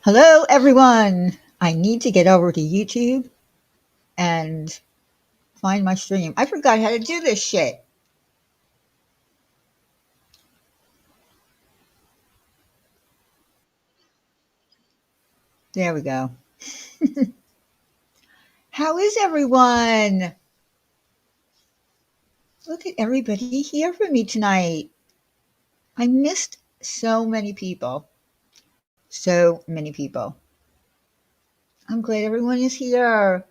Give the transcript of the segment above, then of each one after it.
Hello, everyone. I need to get over to YouTube and find my stream. I forgot how to do this shit. There we go. How is everyone? Look at everybody here for me tonight. I missed so many people. So many people. I'm glad everyone is here.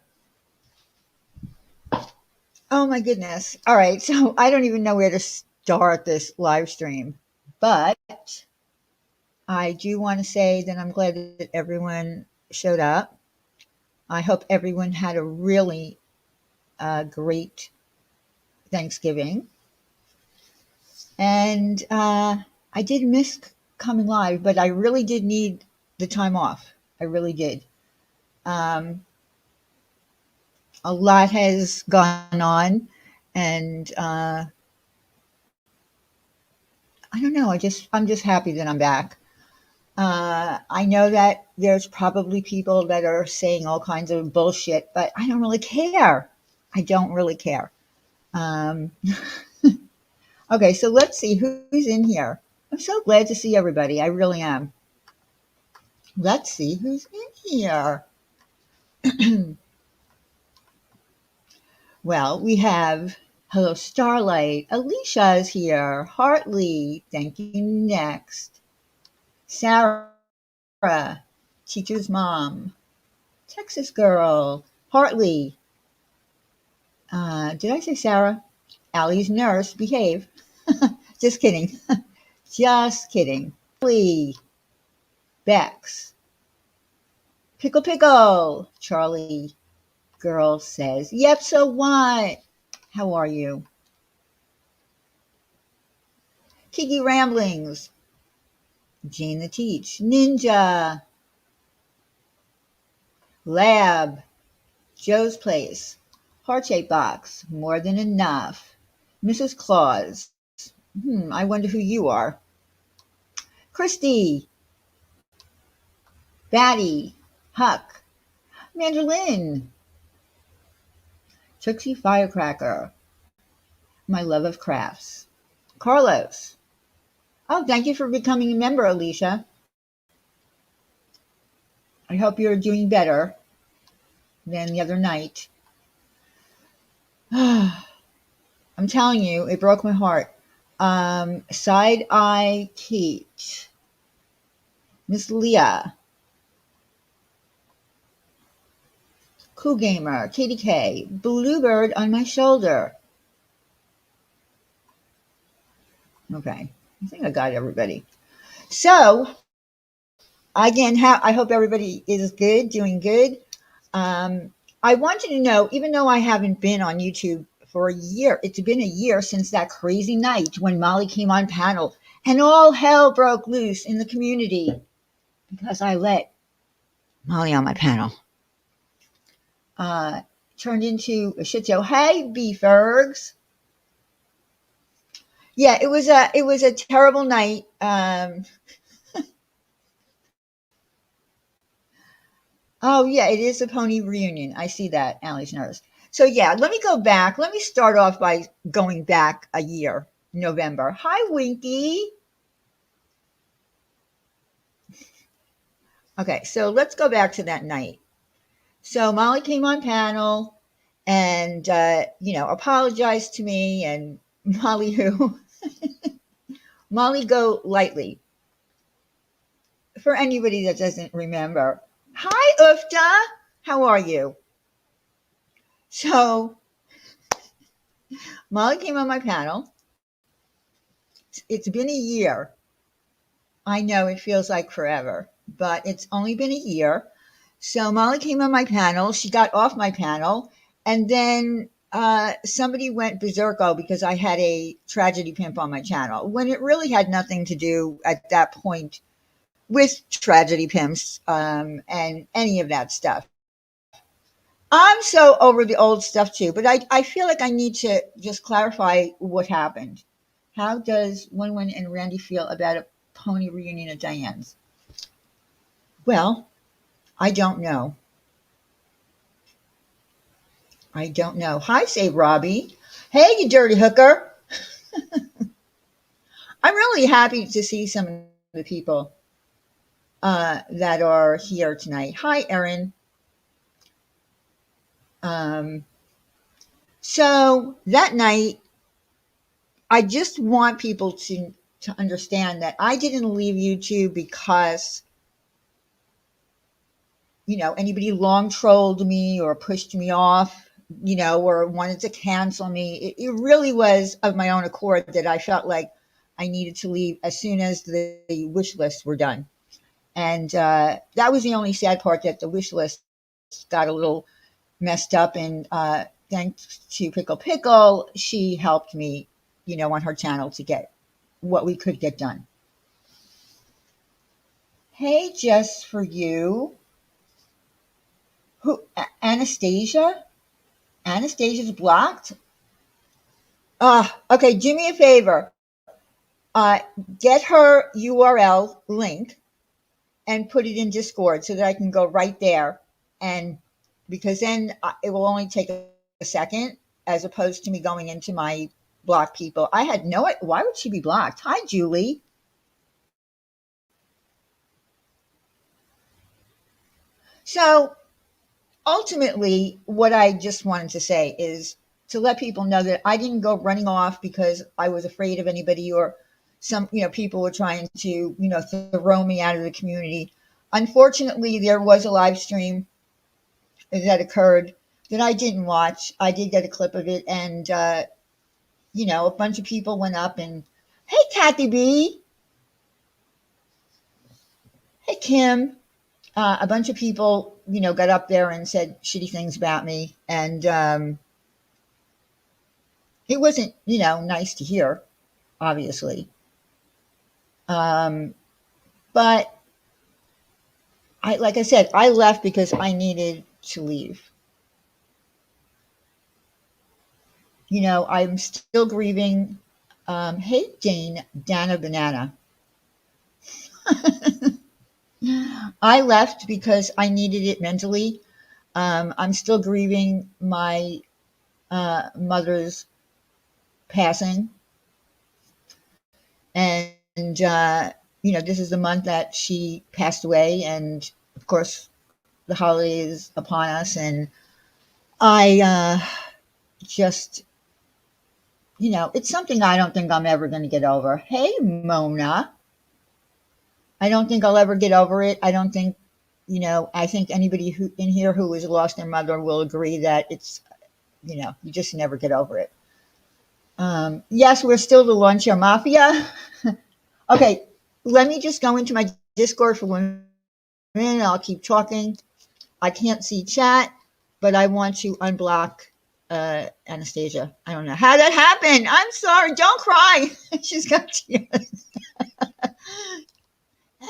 Oh my goodness. All right. So I don't even know where to start this live stream, but I do want to say that I'm glad that everyone showed up. I hope everyone had a really great Thanksgiving. And I did miss coming live, but I really did need the time off. I really did. Um, a lot has gone on, and I don't know. I'm just happy that I'm back. I know that there's probably people that are saying all kinds of bullshit, but I don't really care. I don't really care. Um, Okay, so let's see who's in here. I'm so glad to see everybody. I really am. Let's see who's in here. Well, we have hello Starlight. Alicia is here. Hartley, thank you. Next, Sarah, teacher's mom. Texas girl. Hartley. Did I say Sarah? Allie's nurse. Behave. Just kidding. Just kidding. Lee. Bex. Pickle pickle. Charlie. Girl says, yep, so what? How are you? Kiki Ramblings. Jean the Teach. Ninja. Lab. Joe's Place. Heart-shaped box. More than enough. Mrs. Claus. I wonder who you are. Christy. Batty. Huck. Mandolin. Tootsie Firecracker. My love of crafts. Carlos. Oh, thank you for becoming a member, Alicia. I hope you're doing better than the other night. I'm telling you, it broke my heart. Side Eye Kate. Miss Leah. Cool Gamer. Katie K. Bluebird on my shoulder. Okay. I think I got everybody. So, again, I hope everybody is good, doing good. I want you to know, even though I haven't been on YouTube for a year, it's been a year since that crazy night when Molly came on panel and all hell broke loose in the community because I let Molly on my panel. Turned into a shit show. Hey, B-Fergs. Yeah, it was a terrible night. Oh yeah, it is a pony reunion. I see that, Allie's nurse. So yeah, let me go back. Let me start off by going back a year, November. Hi, Winky. Okay, so let's go back to that night. So Molly came on panel and apologized to me, and Molly who Molly Go Lightly. For anybody that doesn't remember, hi Ufta, how are you? So Molly came on my panel. It's been a year. I know it feels like forever, but it's only been a year. So Molly came on my panel. She got off my panel, and then somebody went berserko because I had a tragedy pimp on my channel when it really had nothing to do at that point with tragedy pimps and any of that stuff. I'm so over the old stuff too, but I feel like I need to just clarify what happened. How does Win Win and Randy feel about a pony reunion at Diane's? Well, I don't know. I don't know. Hi, say Robbie. Hey, you dirty hooker. I'm really happy to see some of the people that are here tonight. Hi, Erin. Um, so that night, I just want people to understand that I didn't leave YouTube because anybody long trolled me or pushed me off, or wanted to cancel me. It really was of my own accord that I felt like I needed to leave as soon as the wish lists were done. And that was the only sad part, that the wish list got a little messed up. And thanks to Pickle Pickle, she helped me, on her channel to get what we could get done. Hey, just for you. Who? Anastasia? Anastasia's blocked? Okay, do me a favor. Uh, get her URL link and put it in Discord so that I can go right there. And because then it will only take a second, as opposed to me going into my block people. I had no, why would she be blocked? Hi, Julie. So ultimately, what I just wanted to say is to let people know that I didn't go running off because I was afraid of anybody, or some, people were trying to, throw me out of the community. Unfortunately, there was a live stream that occurred that I didn't watch. I did get a clip of it, and a bunch of people went up and, hey, Kathy B, hey, Kim. A bunch of people, got up there and said shitty things about me, and it wasn't, nice to hear, obviously. Um, but like I said, I left because I needed to leave. I'm still grieving. Hey, Dana Banana. I left because I needed it mentally. I'm still grieving my mother's passing. And, this is the month that she passed away. And of course, the holiday is upon us. And I just, it's something I don't think I'm ever going to get over. Hey, Mona. I don't think I'll ever get over it. I don't think, I think anybody who in here who has lost their mother will agree that it's, you just never get over it. Yes, we're still the Lawn Chair Mafia. Okay, let me just go into my Discord for 1 minute. I'll keep talking. I can't see chat, but I want to unblock Anastasia. I don't know how that happened. I'm sorry. Don't cry. She's got tears.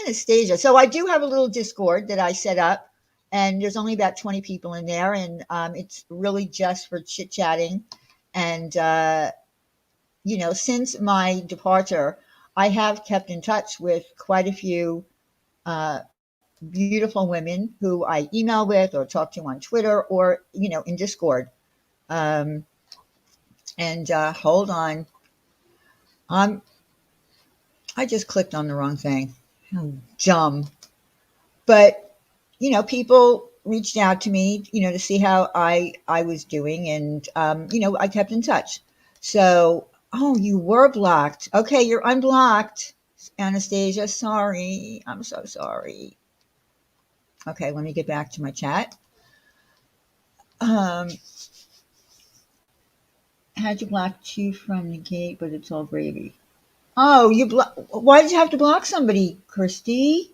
Anastasia. So I do have a little Discord that I set up, and there's only about 20 people in there, and it's really just for chit chatting. And since my departure, I have kept in touch with quite a few uh, beautiful women who I email with or talk to on Twitter or in Discord. Um, and hold on, um, I just clicked on the wrong thing. How dumb! But people reached out to me, to see how I was doing, and I kept in touch. So, oh, you were blocked. Okay, you're unblocked, Anastasia. Sorry, I'm so sorry. Okay, let me get back to my chat. Um, had you blocked you from the gate, but it's all gravy. Oh, why did you have to block somebody, Christy?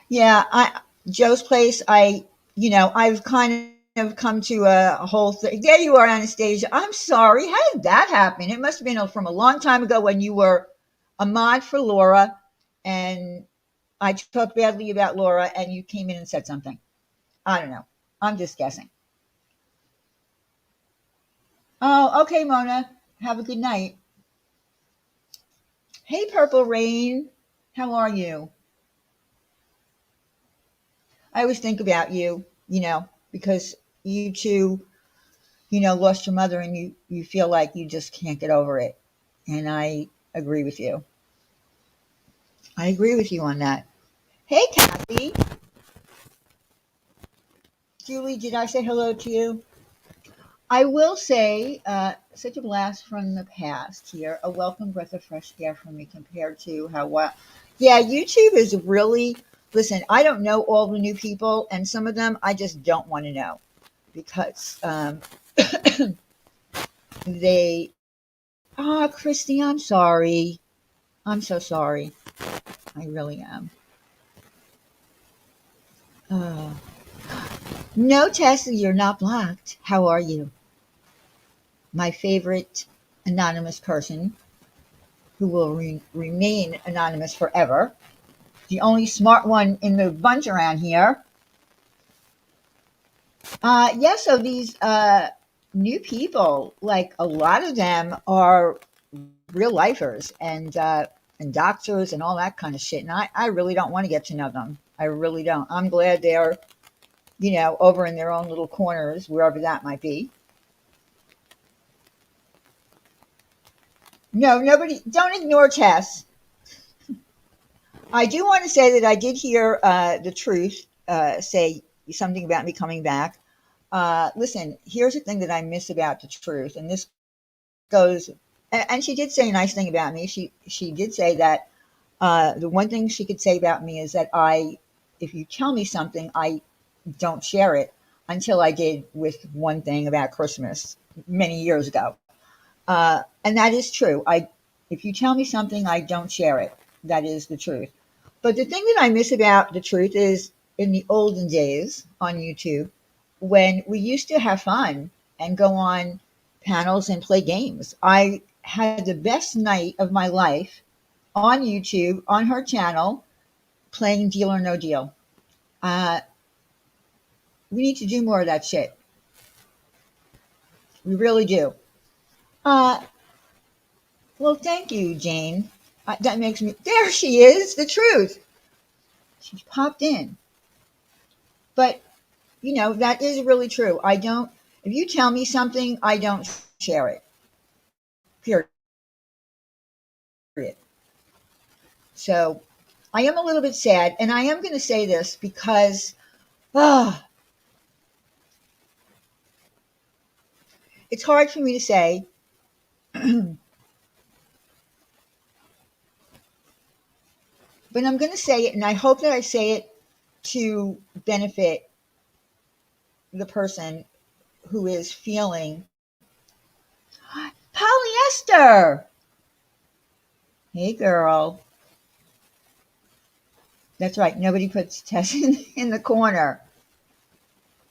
Yeah, Joe's place. I've kind of come to a whole thing. There you are, Anastasia. I'm sorry. How did that happen? It must have been from a long time ago when you were a mod for Laura, and I talked badly about Laura, and you came in and said something. I don't know. I'm just guessing. Oh, okay, Mona. Have a good night. Hey, Purple Rain. How are you? I always think about you, because you too, lost your mother and you feel like you just can't get over it. And I agree with you. I agree with you on that. Hey, Kathy. Julie, did I say hello to you? I will say, such a blast from the past here, a welcome breath of fresh air for me compared to how well. Yeah, YouTube is really, listen, I don't know all the new people, and some of them I just don't want to know because they, Christy, I'm sorry. I'm so sorry. I really am. Uh, no, Tessa, you're not blocked. How are you? My favorite anonymous person who will remain anonymous forever. The only smart one in the bunch around here. Yeah, so these new people, like a lot of them are real lifers and doctors and all that kind of shit. And I really don't want to get to know them. I really don't. I'm glad they're, over in their own little corners, wherever that might be. No, nobody, don't ignore Tess. I do want to say that I did hear the truth say something about me coming back. Listen, here's the thing that I miss about the truth, and this goes. And she did say a nice thing about me. She did say that the one thing she could say about me is that if you tell me something, I don't share it until I did with one thing about Christmas many years ago. And that is true. If you tell me something, I don't share it. That is the truth. But the thing that I miss about the truth is in the olden days on YouTube, when we used to have fun and go on panels and play games. I had the best night of my life on YouTube, on her channel, playing Deal or No Deal. Uh, we need to do more of that shit. We really do. Uh, well, thank you, Jane. That makes me. There she is, the truth. She popped in. But, that is really true. I don't, if you tell me something, I don't share it. Period. So I am a little bit sad. And I am going to say this because, ah, it's hard for me to say, but I'm going to say it. And I hope that I say it to benefit the person who is feeling polyester. Hey, girl. That's right. Nobody puts Tess in the corner.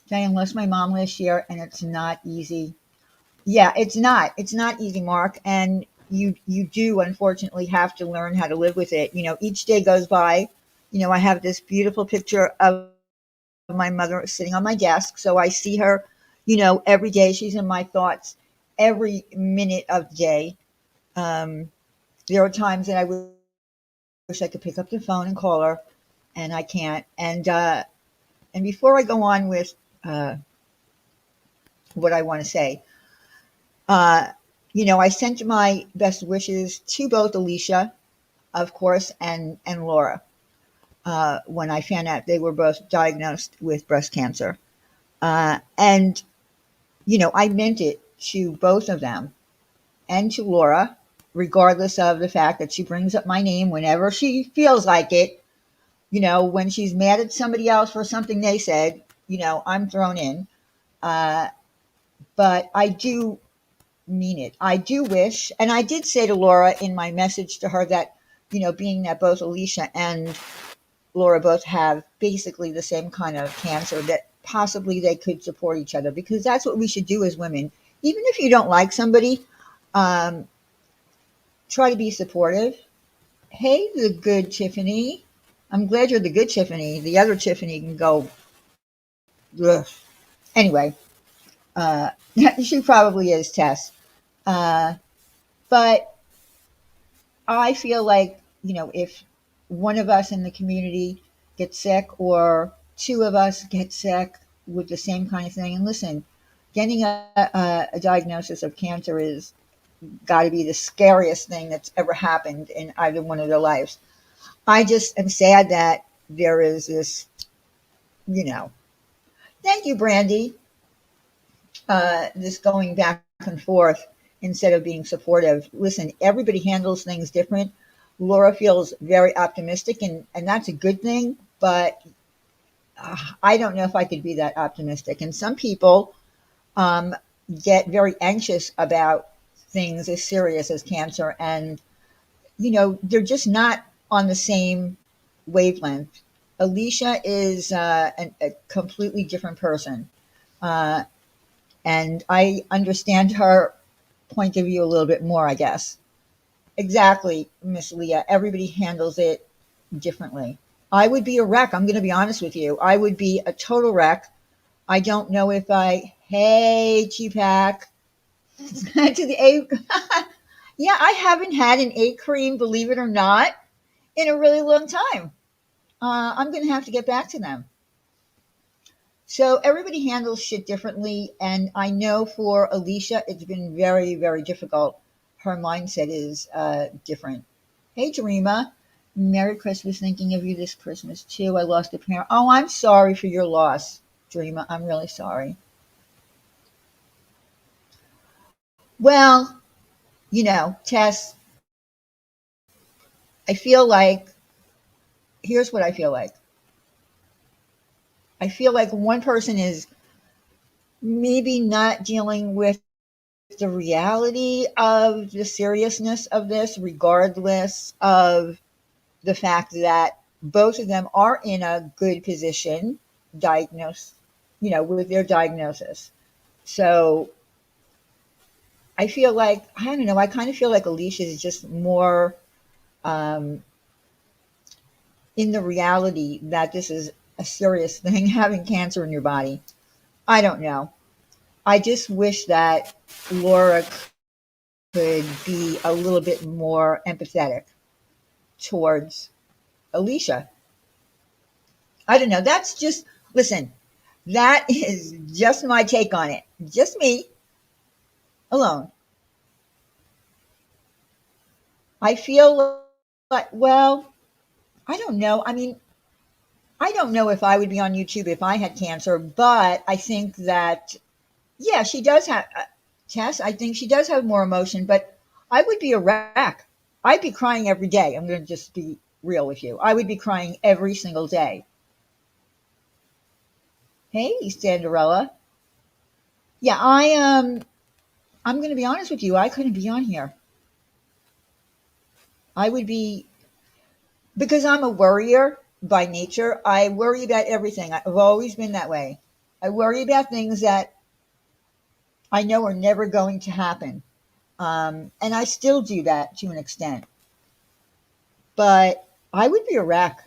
Diane lost my mom last year, and it's not easy. Yeah, it's not. It's not easy, Mark. And you do unfortunately have to learn how to live with it. Each day goes by. I have this beautiful picture of my mother sitting on my desk, so I see her. Every day she's in my thoughts, every minute of the day. Um, there are times that I wish I could pick up the phone and call her, and I can't. And before I go on with uh, what I want to say, uh, I sent my best wishes to both Alicia, of course, and Laura when I found out they were both diagnosed with breast cancer. And, I meant it to both of them and to Laura, regardless of the fact that she brings up my name whenever she feels like it. When she's mad at somebody else for something they said, I'm thrown in. Uh, but I do mean it. I do wish, and I did say to Laura in my message to her that, being that both Alicia and Laura both have basically the same kind of cancer, that possibly they could support each other because that's what we should do as women. Even if you don't like somebody, um, try to be supportive. Hey, the good Tiffany. I'm glad you're the good Tiffany. The other Tiffany can go, ugh. Anyway, uh, she probably is, Tess. Uh, but I feel like, if one of us in the community gets sick or two of us get sick with the same kind of thing, and listen, getting a diagnosis of cancer is got to be the scariest thing that's ever happened in either one of their lives. I just am sad that there is this, you know, thank you, Brandy, this going back and forth instead of being supportive. Listen, everybody handles things different. Laura feels very optimistic, and that's a good thing, but I don't know if I could be that optimistic. And some people um, get very anxious about things as serious as cancer, and they're just not on the same wavelength. Alicia is a completely different person, uh, and I understand her point of view a little bit more, I guess. Exactly, Miss Leah. Everybody handles it differently. I would be a wreck. I'm going to be honest with you. I would be a total wreck. I don't know if I. Hey, T-Pack. To the A. Yeah, I haven't had an A cream, believe it or not, in a really long time. I'm going to have to get back to them. So everybody handles shit differently, and I know for Alicia, it's been very, very difficult. Her mindset is different. Hey, Dreama. Merry Christmas. Thinking of you this Christmas too. I lost a parent. Oh, I'm sorry for your loss, Dreama. I'm really sorry. Well, Tess, I feel like here's what I feel like. I feel like one person is maybe not dealing with the reality of the seriousness of this, regardless of the fact that both of them are in a good position, diagnosed, with their diagnosis. So I feel like, I don't know, I kind of feel like Alicia is just more um, in the reality that this is a serious thing, having cancer in your body. I don't know. I just wish that Laura could be a little bit more empathetic towards Alicia. I don't know. That's just, listen, that is just my take on it. Just me alone. I feel like, well, I don't know. I mean, I don't know if I would be on YouTube if I had cancer, but I think that, yeah, she does have, Tess, I think she does have more emotion, but I would be a wreck. I'd be crying every day. I'm going to just be real with you. I would be crying every single day. Hey, Sandarella. Yeah, I'm going to be honest with you. I couldn't be on here. I would be, because I'm a worrier by nature. I worry about everything. I've always been that way. I worry about things that I know are never going to happen. And I still do that to an extent. But I would be a wreck.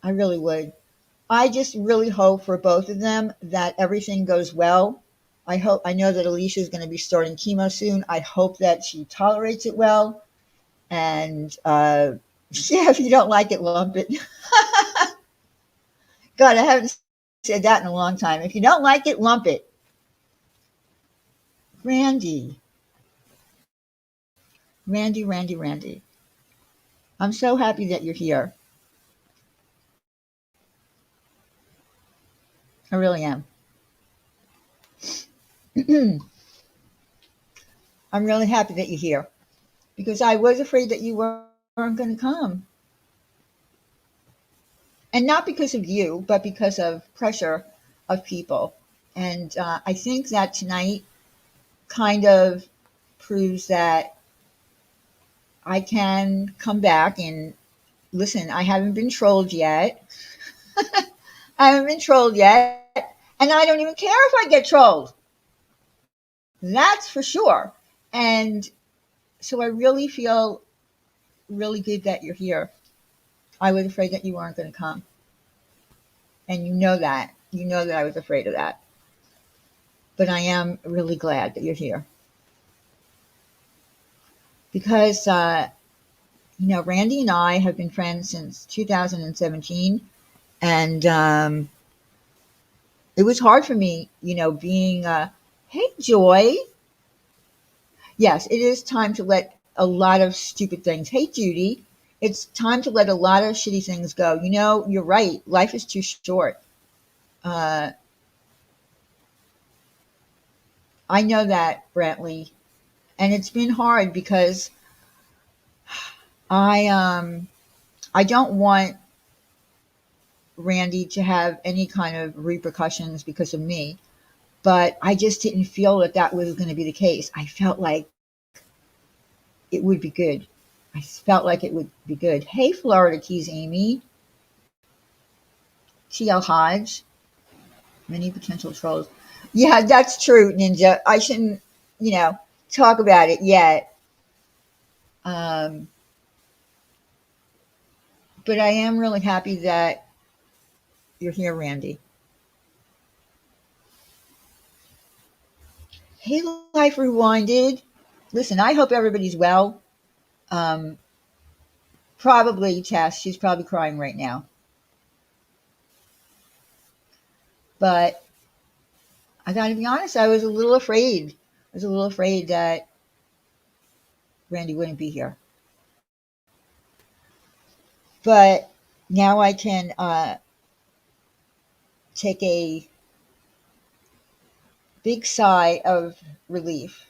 I really would. I just really hope for both of them that everything goes well. I know that Alicia is going to be starting chemo soon. I hope that she tolerates it well. And yeah, if you don't like it, lump it. God, I haven't said that in a long time. If you don't like it, lump it. Randy, Randy, Randy, Randy. I'm so happy that you're here. I really am. I'm really happy that you're here because I was afraid that you weren't going to come. And not because of you, but because of pressure of people. And I think that tonight kind of proves that I can come back and listen. I haven't been trolled yet. I haven't been trolled yet. And I don't even care if I get trolled. That's for sure. And so I really feel really good that you're here. I was afraid that you weren't going to come. And you know that. You know that I was afraid of that. But I am really glad that you're here. Because Randy and I have been friends since 2017, and it was hard for me, being hey Joy. Yes, it is time to let a lot of stupid things. Hey Judy, it's time to let a lot of shitty things go. You're right. Life is too short. Uh, I know that, Brantley, and it's been hard because I um I don't want Randy to have any kind of repercussions because of me, but I just didn't feel that that was going to be the case. I felt like it would be good. I felt like it would be good. Hey, Florida Keys, Amy, TL Hodge, many potential trolls. Yeah, that's true, Ninja. I shouldn't, you know, talk about it yet. Um, but I am really happy that you're here, Randy. Hey, Life Rewinded. Listen, I hope everybody's well. Um, Probably Tess. She's probably crying right now. But I got to be honest, I was a little afraid. I was a little afraid that Randy wouldn't be here. But now I can take a big sigh of relief.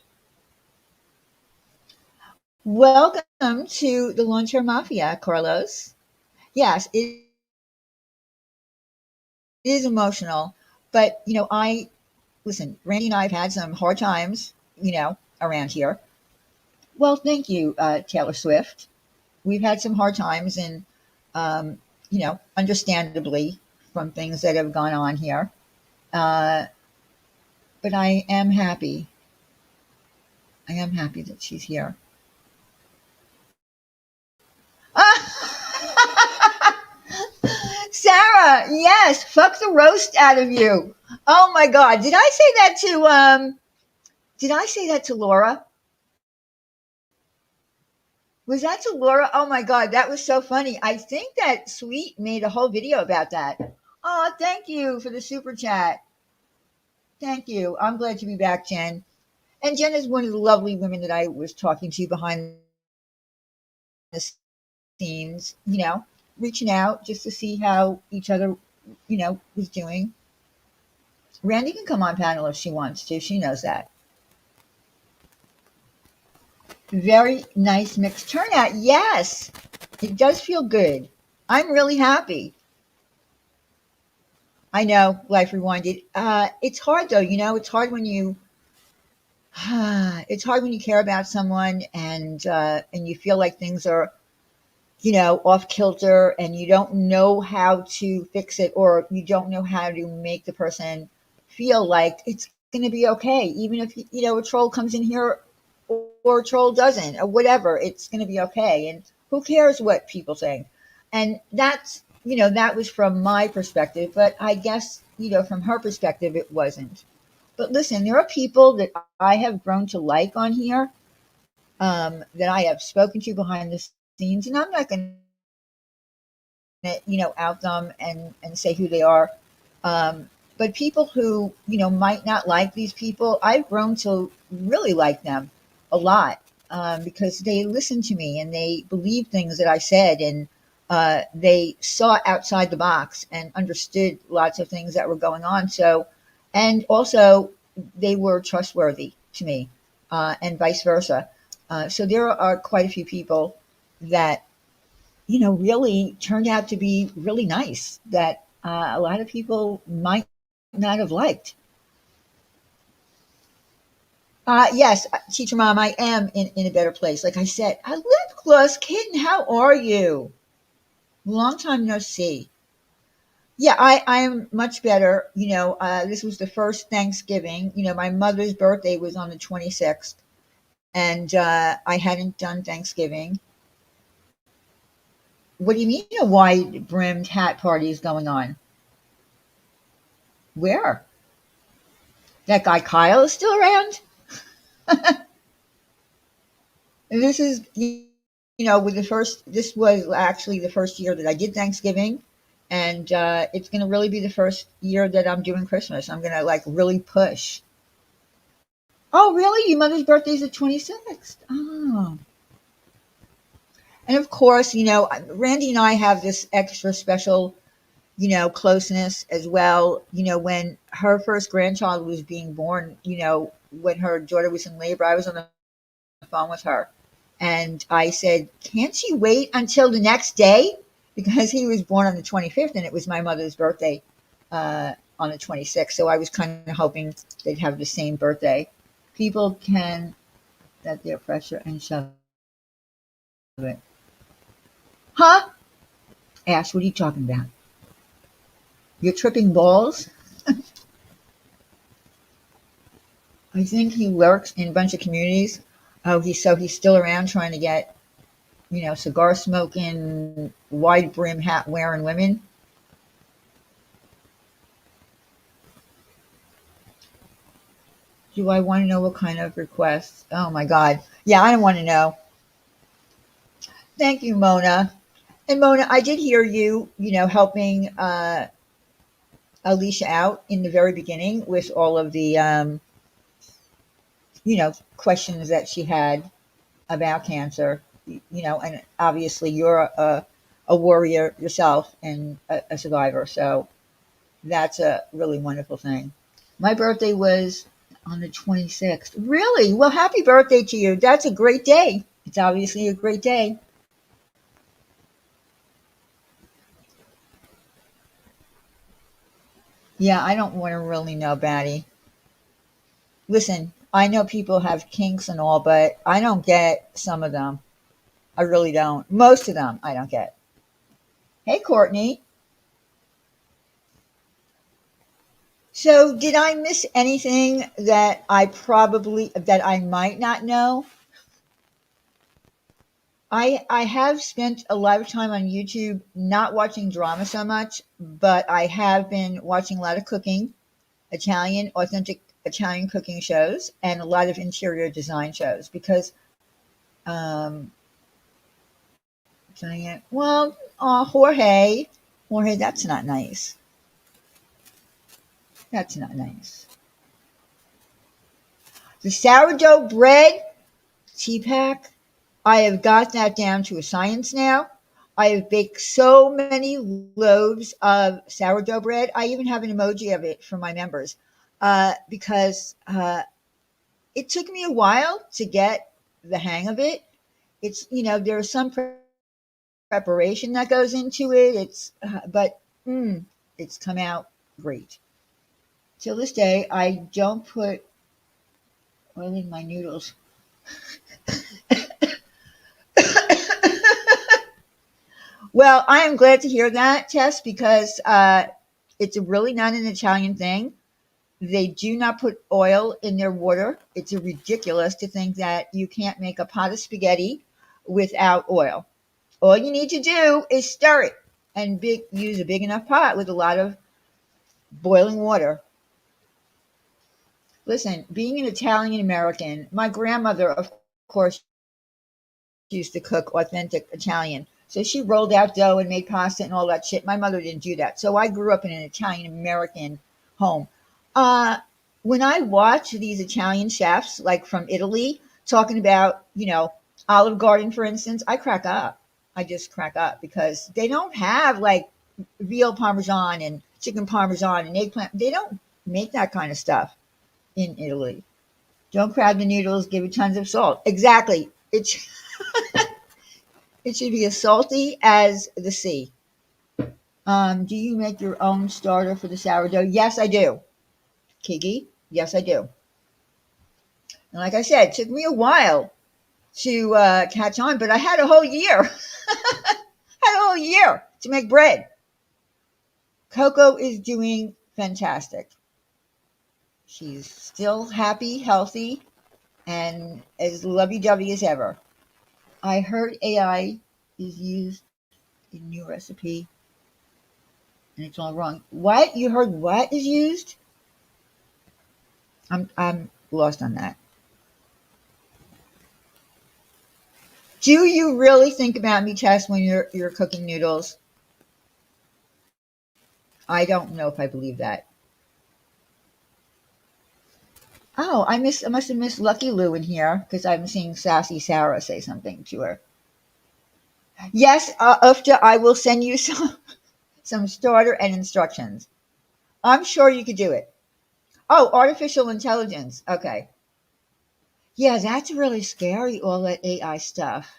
Welcome to the Lawn Chair Mafia, Carlos. Yes, it is emotional, but I listen. Randy and I have had some hard times, around here. Well, thank you, Taylor Swift. We've had some hard times, and understandably, from things that have gone on here. Uh, but I am happy. I am happy that she's here. Sarah, yes, fuck the roast out of you. Oh my God, did I say that to Did I say that to Laura? Was that to Laura? Oh my God, that was so funny. I think that Sweet made a whole video about that. Oh, thank you for the super chat. Thank you. I'm glad to be back, Jen. And Jen is one of the lovely women that I was talking to behind the scenes, reaching out just to see how each other, was doing. Randy can come on panel if she wants to. She knows that. Very nice mixed turnout. Yes, it does feel good. I'm really happy. I know, Life Rewinded. It's hard though, It's hard when you, it's hard when you care about someone and you feel like things are, off kilter, and you don't know how to fix it, or you don't know how to make the person feel like it's going to be okay, even if a troll comes in here or a troll doesn't, or whatever. It's going to be okay, and who cares what people think? And that was from my perspective, but I guess from her perspective it wasn't. But listen, there are people that I have grown to like on here, that I have spoken to behind the scenes, and I'm not going to out them and say who they are. But people who might not like these people, I've grown to really like them a lot, because they listened to me and they believed things that I said, and they saw outside the box and understood lots of things that were going on. So, and also they were trustworthy to me, and vice versa. So there are quite a few people that really turned out to be really nice, that a lot of people might not have liked. Yes, Teacher Mom, I am in a better place. Like I said, I lip gloss kitten. How are you? Long time no see. Yeah, I am much better. This was the first Thanksgiving. My mother's birthday was on the 26th, and I hadn't done Thanksgiving. What do you mean a wide brimmed hat party is going on? Where? That guy Kyle is still around? This is with the first, this was actually the first year that I did Thanksgiving, and it's going to really be the first year that I'm doing Christmas. I'm going to like really push. Oh, really? Your mother's birthday is the 26th. Oh. And of course, Randy and I have this extra special, closeness as well. When her first grandchild was being born, when her daughter was in labor, I was on the phone with her. And I said, can't you wait until the next day? Because he was born on the 25th and it was my mother's birthday on the 26th. So I was kind of hoping they'd have the same birthday. People can set their pressure and shove it. Huh? Ash, what are you talking about? You're tripping balls? I think he works in a bunch of communities. Oh, he's still around trying to get, cigar smoking, wide brim hat wearing women. Do I want to know what kind of requests? Oh my God. Yeah, I don't want to know. Thank you, Mona. And Mona, I did hear you, helping Alicia out in the very beginning with all of the, questions that she had about cancer. And obviously you're a warrior yourself and a survivor. So that's a really wonderful thing. My birthday was on the 26th. Really? Well, happy birthday to you. That's a great day. It's obviously a great day. Yeah, I don't want to really know, Batty. Listen, I know people have kinks and all, but I don't get some of them. I really don't. Most of them I don't get. Hey, Courtney. So, did I miss anything that I might not know? I have spent a lot of time on YouTube not watching drama so much, but I have been watching a lot of cooking, authentic Italian cooking shows, and a lot of interior design shows because, um, well, Jorge, that's not nice. That's not nice. The sourdough bread tea pack, I have got that down to a science now. I have baked so many loaves of sourdough bread. I even have an emoji of it for my members because it took me a while to get the hang of it. There's some preparation that goes into it. But it's come out great. Till this day, I don't put oil in my noodles. Well, I am glad to hear that, Tess, because it's really not an Italian thing. They do not put oil in their water. It's ridiculous to think that you can't make a pot of spaghetti without oil. All you need to do is stir it and use a big enough pot with a lot of boiling water. Listen, being an Italian American, my grandmother, of course, used to cook authentic Italian. So she rolled out dough and made pasta and all that shit. My mother didn't do that. So I grew up in an Italian American home. Uh, when I watch these Italian chefs, like from Italy, talking about, Olive Garden, for instance, I crack up. I just crack up because they don't have like veal parmesan and chicken parmesan and eggplant. They don't make that kind of stuff in Italy. Don't crowd the noodles, give it tons of salt. Exactly. It should be as salty as the sea. Do you make your own starter for the sourdough? Yes, I do. Kiki, yes, I do. And like I said, it took me a while to catch on, but I had a whole year. Had a whole year to make bread. Coco is doing fantastic. She's still happy, healthy, and as lovey-dovey as ever. I heard AI is used in new recipe and it's all wrong. What? You heard what is used? I'm lost on that. Do you really think about me, Tess, when you're cooking noodles? I don't know if I believe that. Oh, I must have missed Lucky Lou in here because I'm seeing Sassy Sarah say something to her. Yes, Ufta, I will send you some starter and instructions. I'm sure you could do it. Oh, artificial intelligence. Okay. Yeah, that's really scary, all that AI stuff,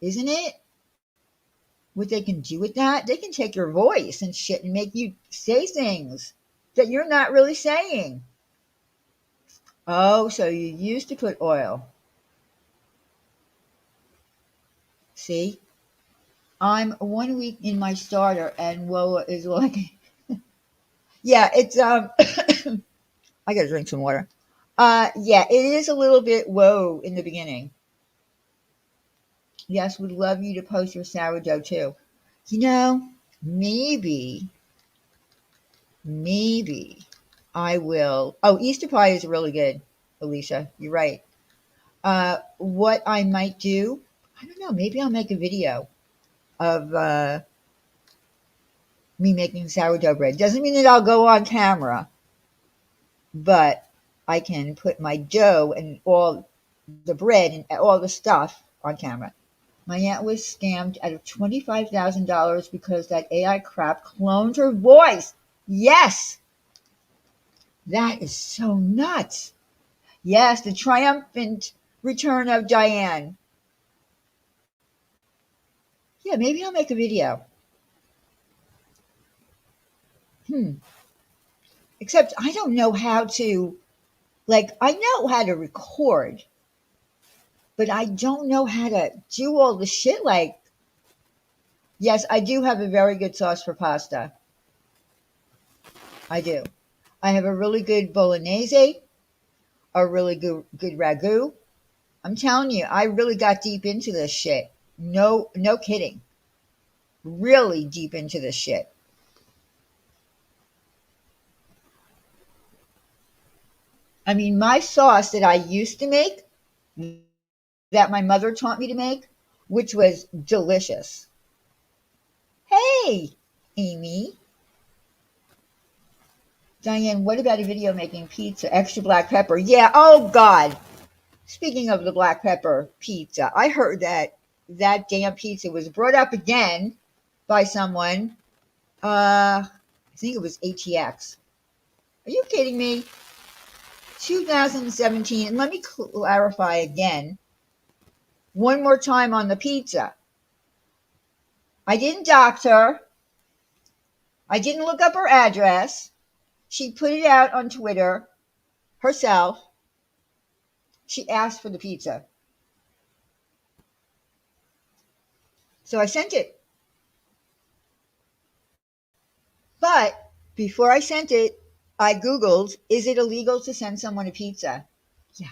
isn't it? What they can do with that? They can take your voice and shit and make you say things that you're not really saying. Oh, so you used to put oil. See? I'm 1 week in my starter and whoa is like yeah, it's I gotta drink some water. Yeah, it is a little bit whoa in the beginning. Yes, would love you to post your sourdough too. You know, maybe, maybe I will. Oh, Easter pie is really good, Alicia. You're right. What I might do, I don't know, maybe I'll make a video of me making sourdough bread. Doesn't mean that I'll go on camera, but I can put my dough and all the bread and all the stuff on camera. My aunt was scammed out of $25,000 because that AI crap cloned her voice. Yes, that is so nuts. Yes, the triumphant return of Diane. Yeah, maybe I'll make a video. Hmm. Except I don't know how to, like, I know how to record, but I don't know how to do all the shit. Like, yes, I do have a very good sauce for pasta. I do. I have a really good bolognese, a really good ragu. I'm telling you, I really got deep into this shit. No, no kidding. Really deep into this shit. I mean, my sauce that I used to make, that my mother taught me to make, which was delicious. Hey, Amy. Diane, what about a video making pizza? Extra black pepper. Yeah, oh God. Speaking of the black pepper pizza, I heard that that damn pizza was brought up again by someone. I think it was ATX. Are you kidding me? 2017. And let me clarify again, one more time on the pizza. I didn't dox her. I didn't look up her address. She put it out on Twitter herself. She asked for the pizza. So I sent it. But before I sent it, I Googled, is it illegal to send someone a pizza? Yeah,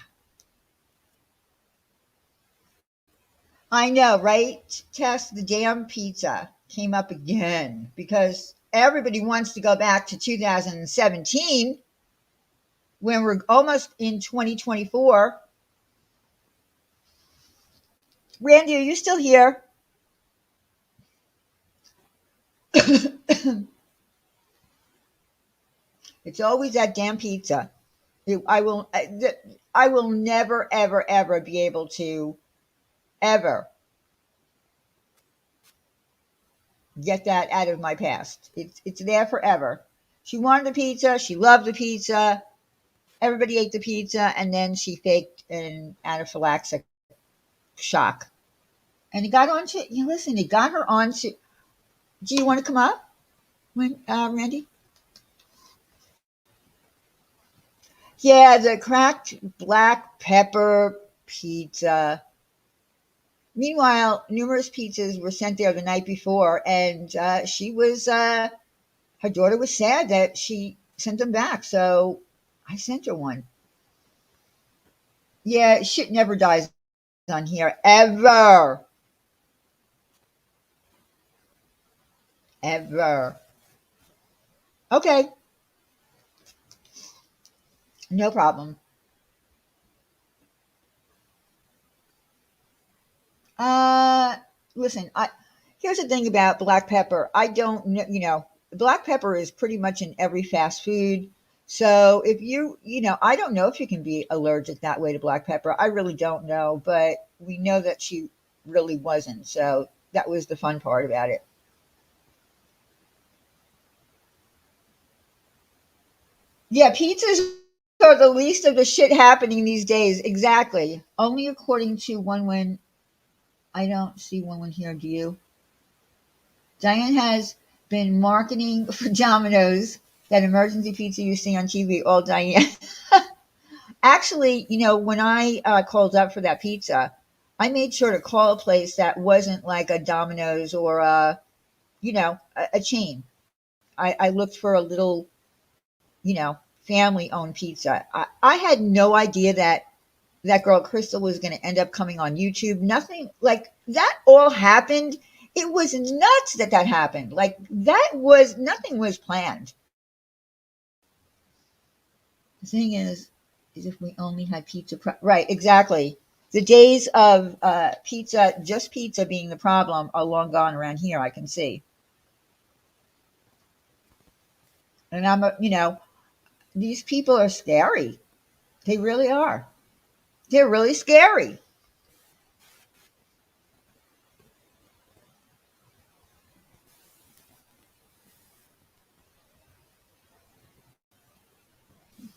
I know, right? Tess, the damn pizza came up again because everybody wants to go back to 2017 when we're almost in 2024. Randy, are you still here? It's always that damn pizza. I will never, ever, ever be able to ever get that out of my past. It's there forever. She wanted the pizza. She loved the pizza. Everybody ate the pizza, and then she faked an anaphylactic shock. And it got on to you. Know, listen, it got her on to. Do you want to come up, Randy? Yeah, the cracked black pepper pizza. Meanwhile, numerous pizzas were sent there the night before, and her daughter was sad that she sent them back. So I sent her one. Yeah, shit never dies on here, ever. Ever. Okay, no problem. Uh, listen, I here's the thing about black pepper. I don't know, black pepper is pretty much in every fast food. So if I don't know if you can be allergic that way to black pepper. I really don't know, but we know that she really wasn't. So that was the fun part about it. Yeah, pizzas are the least of the shit happening these days. Exactly. Only according to one when I don't see one when here. Do you? Diane has been marketing for Domino's, that emergency pizza you see on TV. All Diane. Actually, when I called up for that pizza, I made sure to call a place that wasn't like a Domino's or a chain. I looked for a little, family owned pizza. I had no idea that girl Crystal was going to end up coming on YouTube. Nothing like that all happened. It was nuts that happened. Like that was nothing was planned. The thing is if we only had right, exactly. The days of pizza, just pizza being the problem, are long gone around here. I can see, and these people are scary. They really are. They're really scary.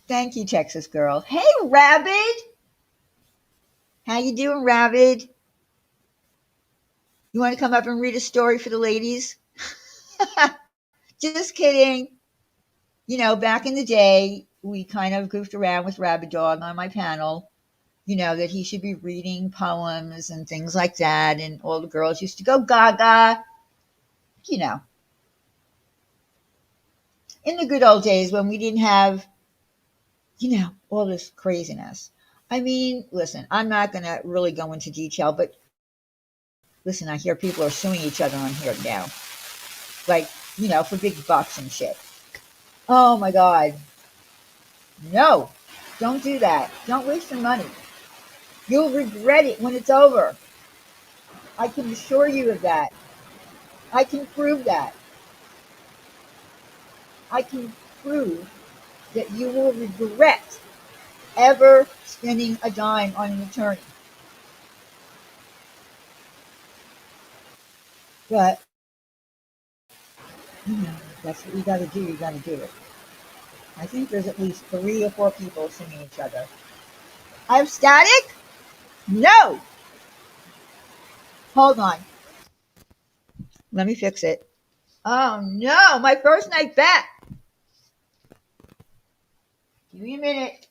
Thank you, Texas girl. Hey, Rabbit, how you doing, Rabbit? You want to come up and read a story for the ladies? Just kidding. Back in the day, we kind of goofed around with Rabbit Dog on my panel, that he should be reading poems and things like that. And all the girls used to go gaga, you know, in the good old days when we didn't have, all this craziness. I mean, listen, I'm not going to really go into detail, but listen, I hear people are suing each other on here now, like, for big bucks and shit. Oh my God. No, don't do that. Don't waste your money. You'll regret it when it's over. I can assure you of that. I can prove that. I can prove that you will regret ever spending a dime on an attorney. But, you know, that's what you got to do. You got to do it. I think there's at least 3 or 4 people suing each other. I have static? No. Hold on. Let me fix it. Oh no, my first night back. Give me a minute.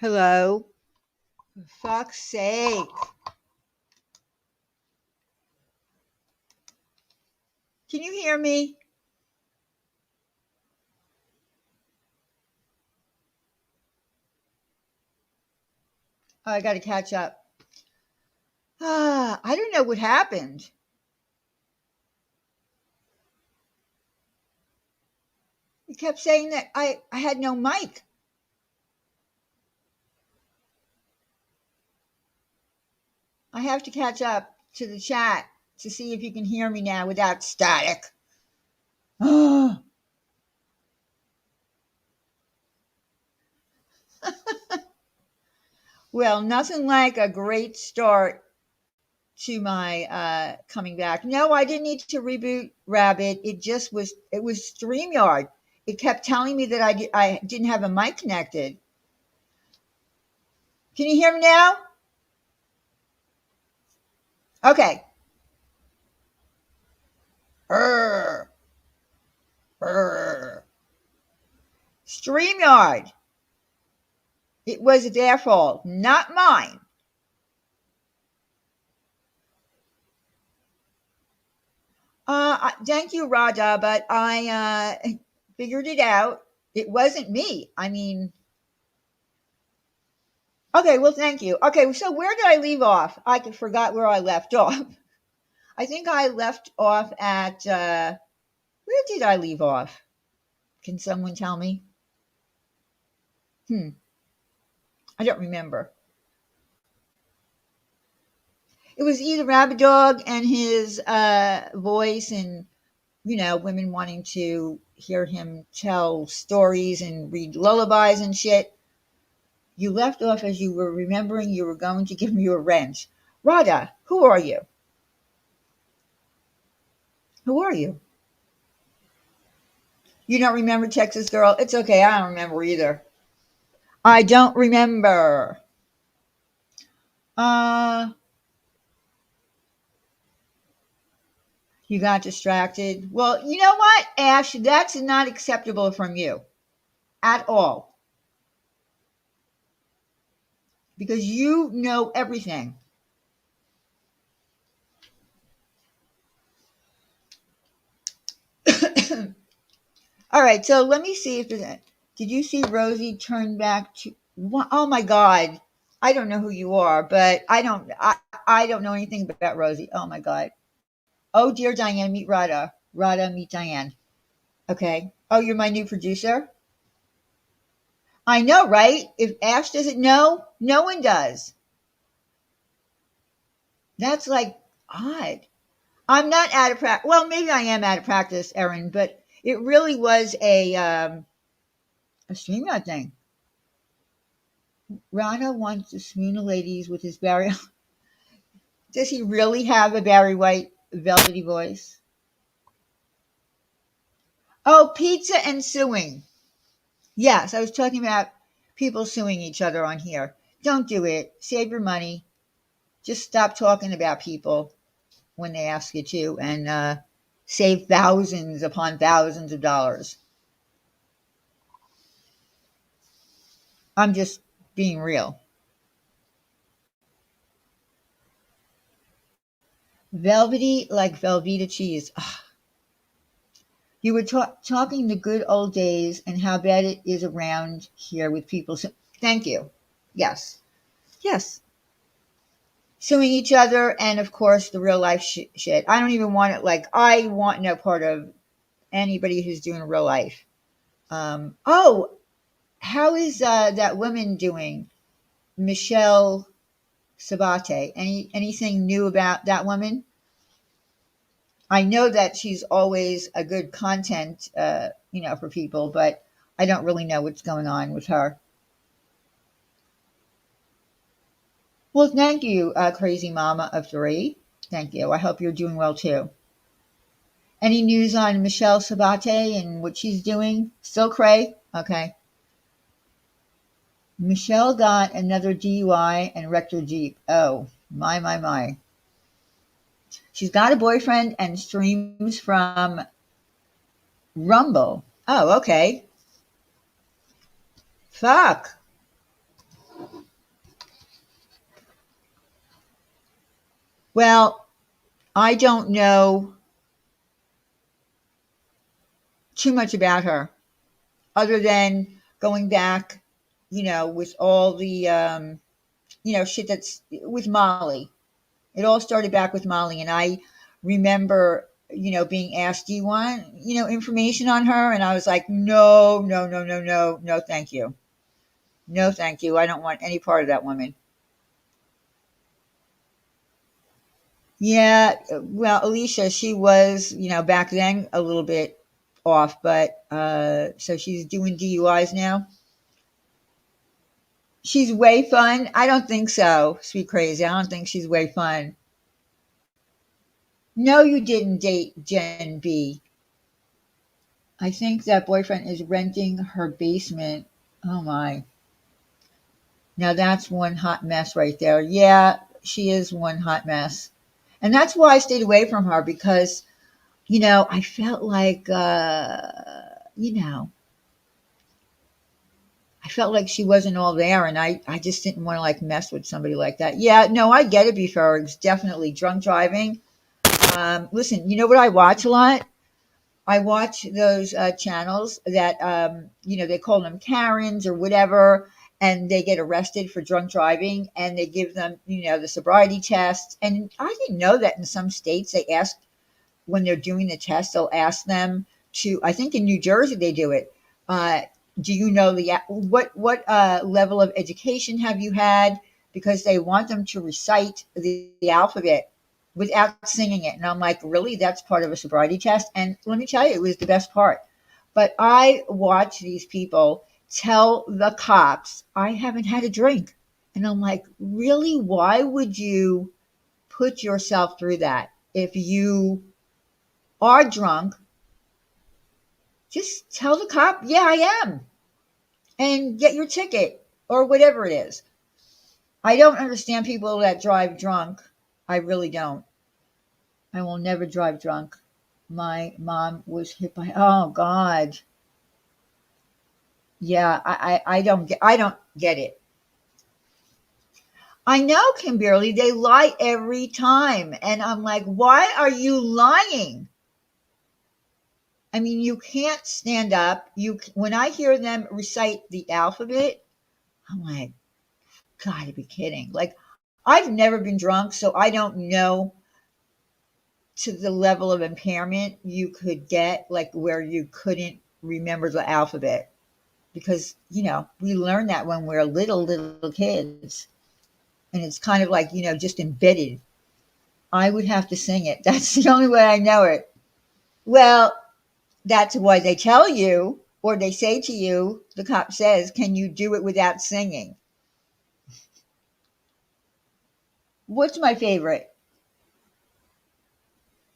Hello? For fuck's sake. Can you hear me? Oh, I got to catch up. I don't know what happened. It kept saying that I had no mic. I have to catch up to the chat to see if you can hear me now without static. Well, nothing like a great start to my coming back. No, I didn't need to reboot Rabbit. It was StreamYard. It kept telling me that I didn't have a mic connected. Can you hear me now? Okay. Brr, brr. StreamYard. It was their fault, not mine. Thank you, Rada, but I figured it out. It wasn't me. I mean, okay, well, thank you. Okay, so where did I leave off? I forgot where I left off. I think I left off at, where did I leave off? Can someone tell me? I don't remember. It was either Rabbit Dog and his voice, and women wanting to hear him tell stories and read lullabies and shit. You left off as you were remembering you were going to give me a wrench. Rada, who are you? Who are you? You don't remember Texas Girl? It's okay, I don't remember either. I don't remember. Uh, you got distracted. Well, you know what, Ash? That's not acceptable from you at all because you know everything. All right, so let me see if there's. Did you see Rosie turn back to? Oh my God, I don't know who you are, but I don't know anything about Rosie. Oh my God. Oh dear Diane, meet Rada. Rada, meet Diane. Okay. Oh, you're my new producer. I know, right? If Ash doesn't know, no one does. That's like odd. I'm not out of practice. Well, maybe I am out of practice, Erin, but it really was a StreamYard thing. Rana wants to swoon the ladies with his Barry. Does he really have a Barry White velvety voice? Oh, pizza and suing. Yes, I was talking about people suing each other on here. Don't do it. Save your money. Just stop talking about people when they ask you to, and save thousands upon thousands of dollars. I'm just being real. Velvety like Velveeta cheese. Ugh. You were talking the good old days and how bad it is around here with people. Thank you. Yes. Yes. Suing each other, and of course the real life shit. I don't even want it. Like, I want no part of anybody who's doing real life. Oh, how is that woman doing? Michelle Sabate. Anything new about that woman? I know that she's always a good content, for people, but I don't really know what's going on with her. Well, thank you, crazy mama of three. Thank you. I hope you're doing well too. Any news on Michelle Sabate and what she's doing? Still cray? Okay. Michelle got another DUI and wrecked her Jeep. Oh, my, my, my. She's got a boyfriend and streams from Rumble. Oh, okay. Fuck. Well, I don't know too much about her other than going back, with all the, shit that's with Molly. It all started back with Molly, and I remember, being asked, "Do you want, information on her?" And I was like, "No, no, no, no, no, no, thank you, no, thank you. I don't want any part of that woman." Yeah, well, Alicia, she was, back then a little bit off, but so she's doing DUIs now. She's way fun. I don't think so, sweet crazy. I don't think she's way fun. No, you didn't date Jen B. I think that boyfriend is renting her basement. Oh my. Now that's one hot mess right there. Yeah, she is one hot mess. And that's why I stayed away from her because, I felt like, you know, I felt like she wasn't all there and I just didn't want to like mess with somebody like that. Yeah, no, I get it before. It's definitely drunk driving. Listen, you know what I watch a lot? I watch those channels that they call them Karens or whatever, and they get arrested for drunk driving, and they give them the sobriety test. And I didn't know that in some states they ask when they're doing the test, they'll ask them to. I think in New Jersey they do it. Uh, do you know what level of education have you had? Because they want them to recite the alphabet without singing it. And I'm like, really? That's part of a sobriety test? And let me tell you, it was the best part. But I watch these people tell the cops, I haven't had a drink. And I'm like, really? Why would you put yourself through that? If you are drunk, just tell the cop, yeah, I am, and get your ticket or whatever it is. I don't understand people that drive drunk. I really don't. I will never drive drunk. My mom was hit by, oh God. Yeah, I don't get it. I know, Kimberly, they lie every time. And I'm like, why are you lying? I mean, you can't stand up. When I hear them recite the alphabet, I'm like, gotta be kidding. Like, I've never been drunk, so I don't know to the level of impairment you could get, like where you couldn't remember the alphabet. Because, we learn that when we're little kids. And it's kind of like, just embedded. I would have to sing it. That's the only way I know it. Well, that's why they tell you, or they say to you, the cop says, can you do it without singing? What's my favorite?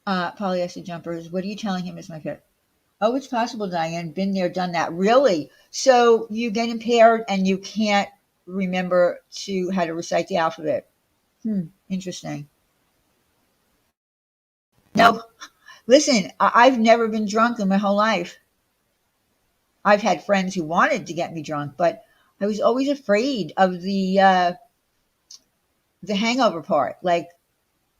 Polyester jumpers. What are you telling him is my favorite? Oh, it's possible, Diane. Been there, done that. Really? So you get impaired and you can't remember how to recite the alphabet. Interesting. No, listen, I've never been drunk in my whole life. I've had friends who wanted to get me drunk, but I was always afraid of the hangover part. Like,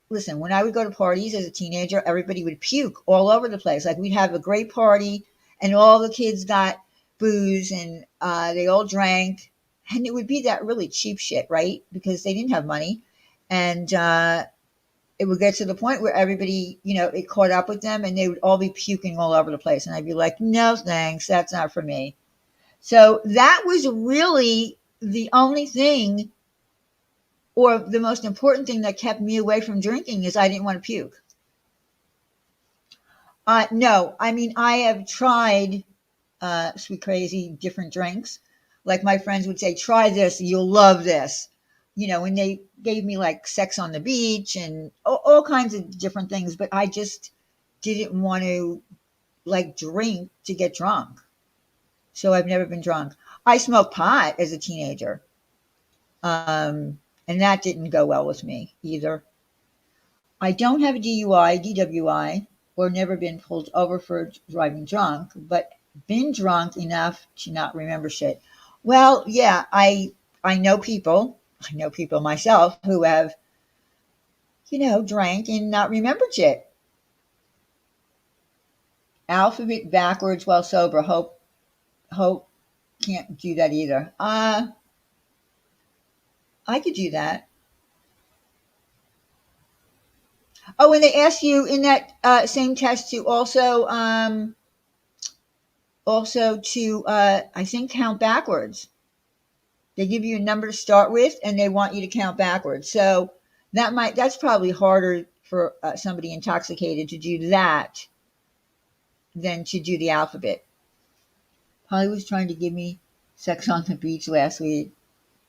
listen, when I would go to parties as a teenager, everybody would puke all over the place. Like, we'd have a great party, and all the kids got booze, and they all drank, and it would be that really cheap shit, right? Because they didn't have money, and it would get to the point where everybody, it caught up with them, and they would all be puking all over the place, and I'd be like, no, thanks, that's not for me. So that was really the only thing or the most important thing that kept me away from drinking is I didn't want to puke. No, I mean, I have tried, sweet crazy, different drinks. Like my friends would say, try this, you'll love this. And they gave me like sex on the beach and all kinds of different things, but I just didn't want to like drink to get drunk. So I've never been drunk. I smoked pot as a teenager. And that didn't go well with me either. I don't have a DUI, DWI, or never been pulled over for driving drunk, but been drunk enough to not remember shit. Well, yeah, I know people myself who have drank and not remembered it. Alphabet backwards while sober. Hope can't do that either. I could do that. Oh, and they ask you in that same test to also to I think count backwards. They give you a number to start with, and they want you to count backwards. So that's probably harder for somebody intoxicated to do that than to do the alphabet. Holly was trying to give me sex on the beach last week,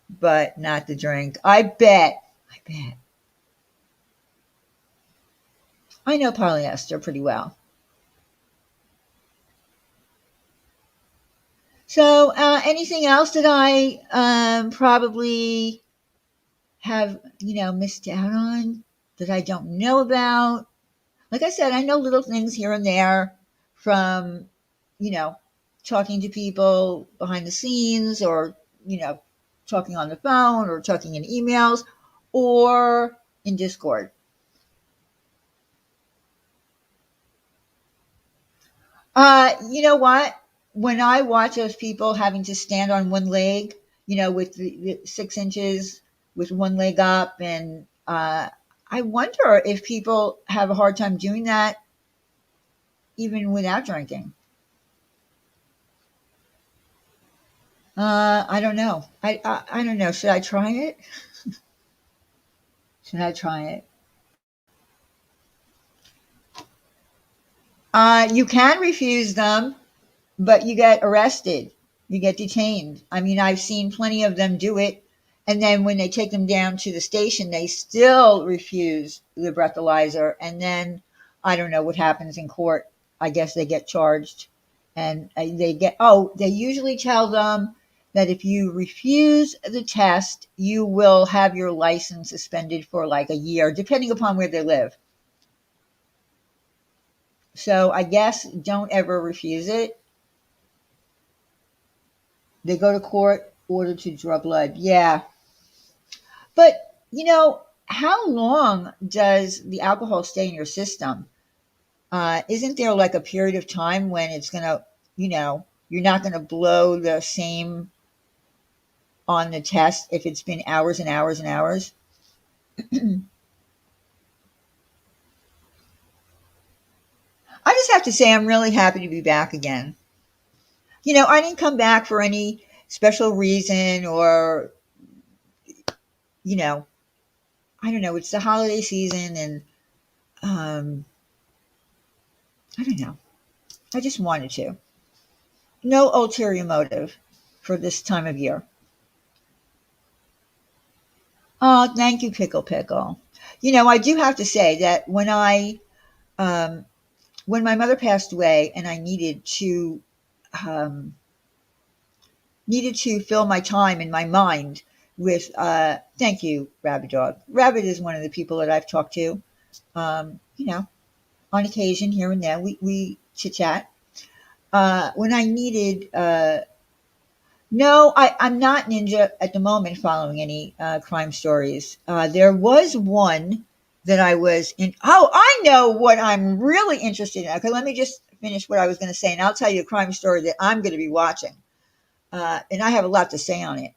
but not the drink. I bet. I bet. I know polyester pretty well. So, anything else that I probably have, missed out on that I don't know about? Like I said, I know little things here and there from, you know, talking to people behind the scenes or, talking on the phone or talking in emails or in Discord. You know what? When I watch those people having to stand on one leg, with the 6 inches with one leg up, and I wonder if people have a hard time doing that even without drinking. I don't know. I don't know. Should I try it? Should I try it? You can refuse them, but you get arrested. You get detained. I mean, I've seen plenty of them do it. And then when they take them down to the station, they still refuse the breathalyzer. And then I don't know what happens in court. I guess they get charged. And they usually tell them that if you refuse the test, you will have your license suspended for like a year, depending upon where they live. So I guess don't ever refuse it. They go to court, order to draw blood. Yeah. But, how long does the alcohol stay in your system? Isn't there like a period of time when it's going to, you're not going to blow the same on the test if it's been hours and hours and hours? I just have to say, I'm really happy to be back again. I didn't come back for any special reason or, you know, I don't know. It's the holiday season and I don't know. I just wanted to. No ulterior motive for this time of year. Oh, thank you, Pickle Pickle. I do have to say that um, when my mother passed away, and I um, needed to fill my time and my mind with. Thank you, Rabbit Dog. Rabbit is one of the people that I've talked to. Um, you know, on occasion, here and there, we chit chat. When I needed No, I'm not ninja at the moment following any crime stories. There was one that I was in. Oh, I know what I'm really interested in. Okay, let me just finish what I was going to say, and I'll tell you a crime story that I'm going to be watching. And I have a lot to say on it.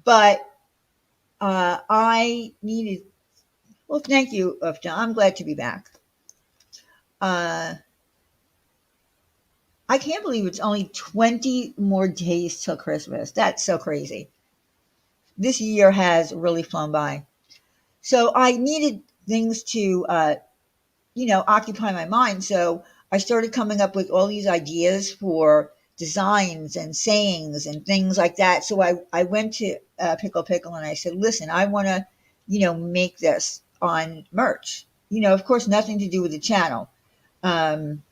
But I needed. Well, thank you, Ufta. I'm glad to be back. Uh, I can't believe it's only 20 more days till Christmas. That's so crazy. This year has really flown by. So I needed things to, occupy my mind. So I started coming up with all these ideas for designs and sayings and things like that. So I went to Pickle Pickle and I said, listen, I want to, make this on merch. Of course, nothing to do with the channel. Um,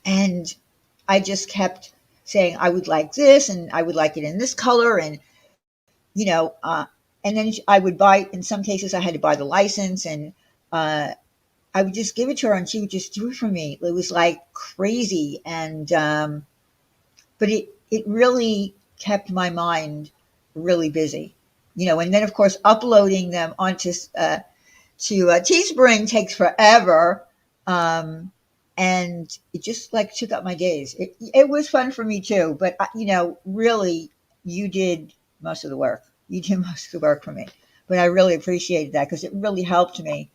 and I just kept saying I would like this and I would like it in this color you know, uh, and then I would buy. In some cases, I had to buy the license, and uh, I would just give it to her, and she would just do it for me. It was like crazy, and but it really kept my mind really busy, And then of course uploading them onto Teespring takes forever. And it just like took up my days. It was fun for me too, but really, you did most of the work. You did most of the work for me, but I really appreciated that because it really helped me.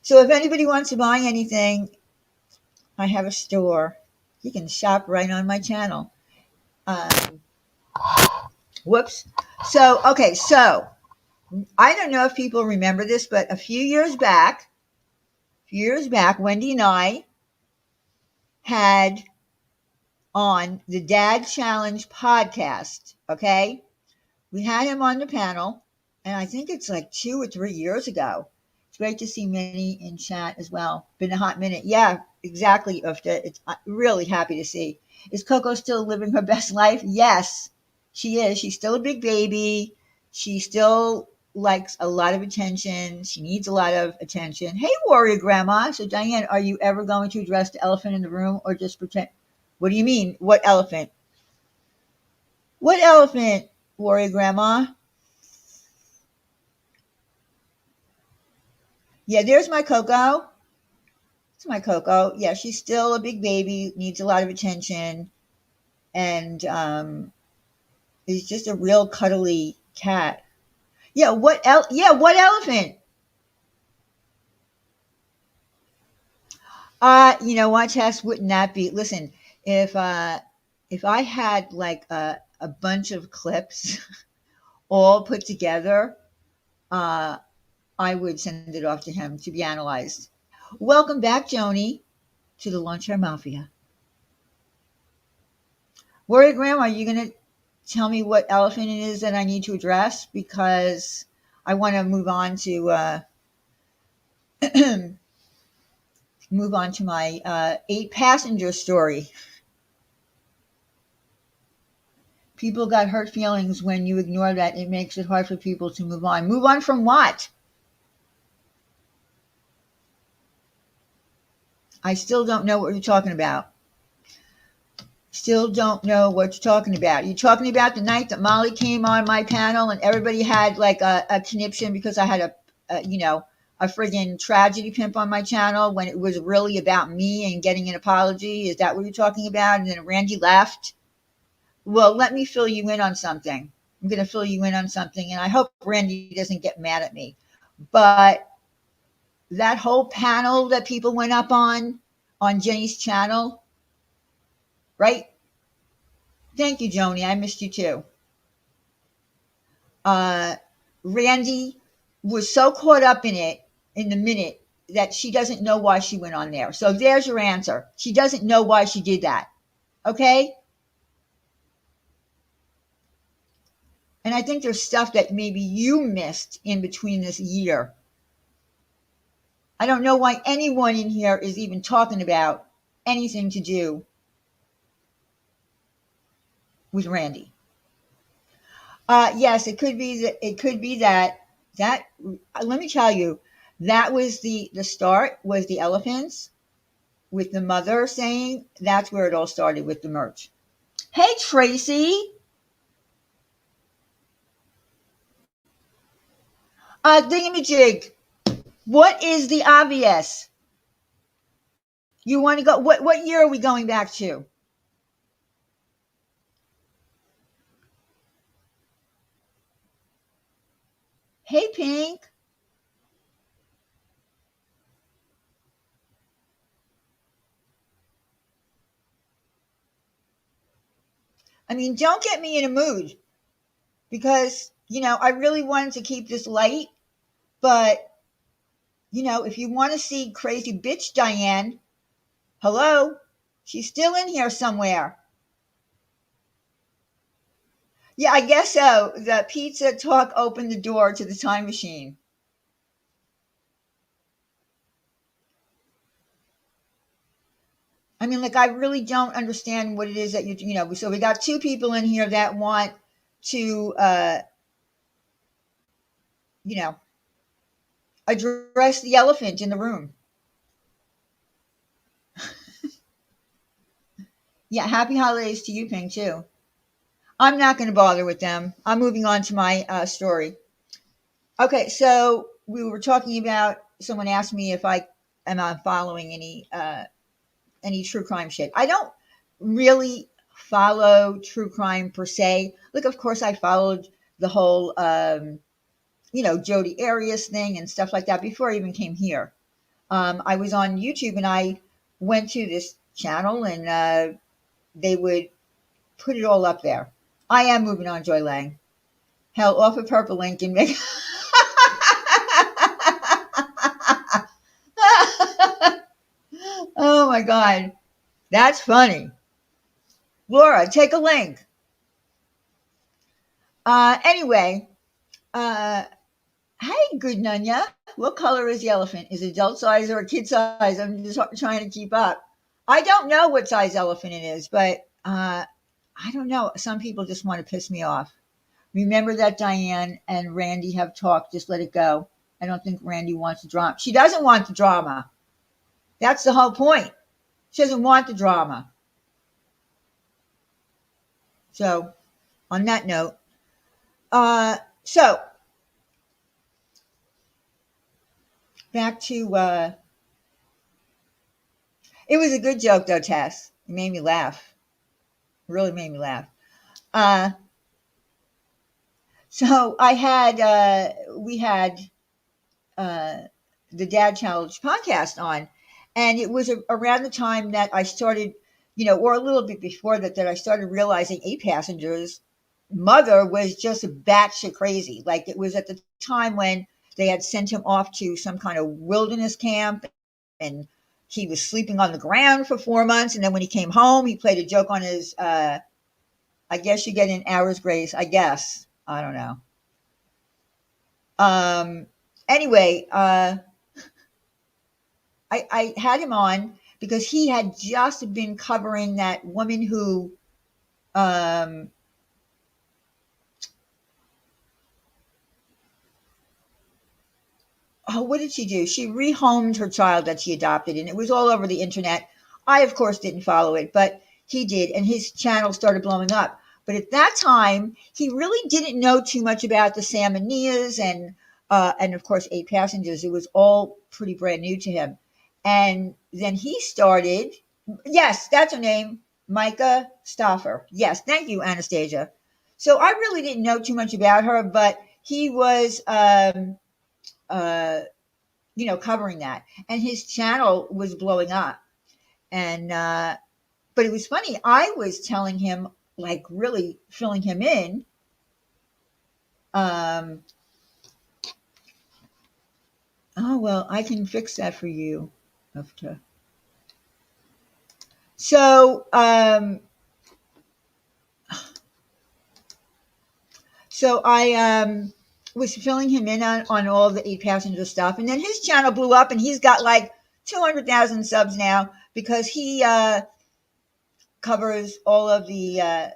So if anybody wants to buy anything, I have a store. You can shop right on my channel. Um, whoops. So I don't know if people remember this, but a few years back, Wendy and I had on the Dad Challenge podcast. Okay. We had him on the panel, and I think it's like 2 or 3 years ago. It's great to see Minnie in chat as well. Been a hot minute. Yeah, exactly, Ufta. It's really happy to see. Is Coco still living her best life? Yes, she is. She's still a big baby. She still likes a lot of attention. She needs a lot of attention. Hey, warrior grandma. So, Diane, are you ever going to address the elephant in the room or just pretend? What do you mean? What elephant? What elephant, warrior grandma? Yeah, there's my Coco. It's my Coco. Yeah, she's still a big baby, needs a lot of attention, and is just a real cuddly cat. Yeah, what elephant? You know what, Tess? Wouldn't that be? Listen, if I had like a bunch of clips all put together, uh, I would send it off to him to be analyzed. Welcome back, Joni, to the Lawn Chair Mafia. Warrior Grandma, are you going to tell me what elephant it is that I need to address? Because I want to move on to my 8 passenger story. People got hurt feelings when you ignore that. It makes it hard for people to move on. Move on from what? I still don't know what you're talking about. Still don't know what you're talking about. You're talking about the night that Molly came on my panel and everybody had like a conniption because I had a friggin' tragedy pimp on my channel when it was really about me and getting an apology. Is that what you're talking about? And then Randy left. Well, let me fill you in on something. I'm going to fill you in on something, and I hope Randy doesn't get mad at me. But that whole panel that people went up on Jenny's channel, right? Thank you, Joni. I missed you too. Randy was so caught up in it in the minute that she doesn't know why she went on there. So there's your answer. She doesn't know why she did that. Okay? And I think there's stuff that maybe you missed in between this year. I don't know why anyone in here is even talking about anything to do with Randy. Yes, it could be that. It could be that. That let me tell you, that was the start. Was the elephants with the mother saying that's where it all started with the merch. Hey, Tracy. Thingamajig. What is the obvious? You want to go? What year are we going back to? Hey, Pink. I mean, don't get me in a mood because, I really wanted to keep this light, but, if you want to see crazy bitch Diane, hello, she's still in here somewhere. Yeah, I guess so. The pizza talk opened the door to the time machine. I mean, like, I really don't understand what it is that so we got two people in here that want to, address the elephant in the room. Yeah, happy holidays to you, Pink, too. I'm not going to bother with them. I'm moving on to my story. Okay, so we were talking about. Someone asked me if I am following any true crime shit. I don't really follow true crime per se. Look, of course, I followed the whole Jodi Arias thing and stuff like that before I even came here. I was on YouTube and I went to this channel and they would put it all up there. I am moving on, Joy Lang. Hell, off of Purple Link and make. Oh my God. That's funny. Laura, take a link. Anyway, uh, hey, good Nunya. What color is the elephant? Is it adult size or kid size? I'm just trying to keep up. I don't know what size elephant it is, but I don't know. Some people just want to piss me off. Remember that Diane and Randy have talked. Just let it go. I don't think Randy wants the drama. She doesn't want the drama. That's the whole point. She doesn't want the drama. So, on that note, so back to it was a good joke though, Tess. It made me laugh. It really made me laugh. Uh, so I had we had uh, the Dad Challenge podcast on, and it was around the time that I started, or a little bit before that I started realizing Eight Passengers' mother was just batshit crazy. Like it was at the time when they had sent him off to some kind of wilderness camp, and he was sleeping on the ground for 4 months, and then when he came home, he played a joke on his. I guess you get an hour's grace. I guess I don't know. Um. Anyway, I had him on because he had just been covering that woman who um, what did she do? She rehomed her child that she adopted, and it was all over the internet. I, of course, didn't follow it, but he did, and his channel started blowing up. But at that time, he really didn't know too much about the Salmonias and of course, Eight Passengers. It was all pretty brand new to him. And then he started. Yes, that's her name, Micah Stoffer. Yes, thank you, Anastasia. So I really didn't know too much about her, but he was. Uh, covering that. And his channel was blowing up. And, but it was funny. I was telling him, like, really filling him in. Um, oh, well, I can fix that for you. So, I was filling him in on all the Eight Passenger stuff. And then his channel blew up and he's got like 200,000 subs now because he covers all of the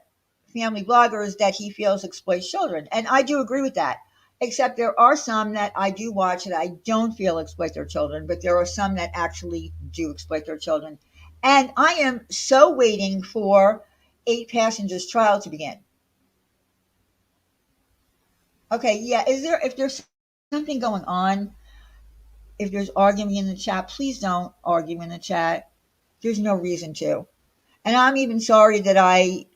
family bloggers that he feels exploit children. And I do agree with that. Except there are some that I do watch that I don't feel exploit their children, but there are some that actually do exploit their children. And I am so waiting for Eight Passengers trial to begin. Okay, yeah. If there's something going on, if there's arguing in the chat, please don't argue in the chat. There's no reason to. And I'm even sorry that I,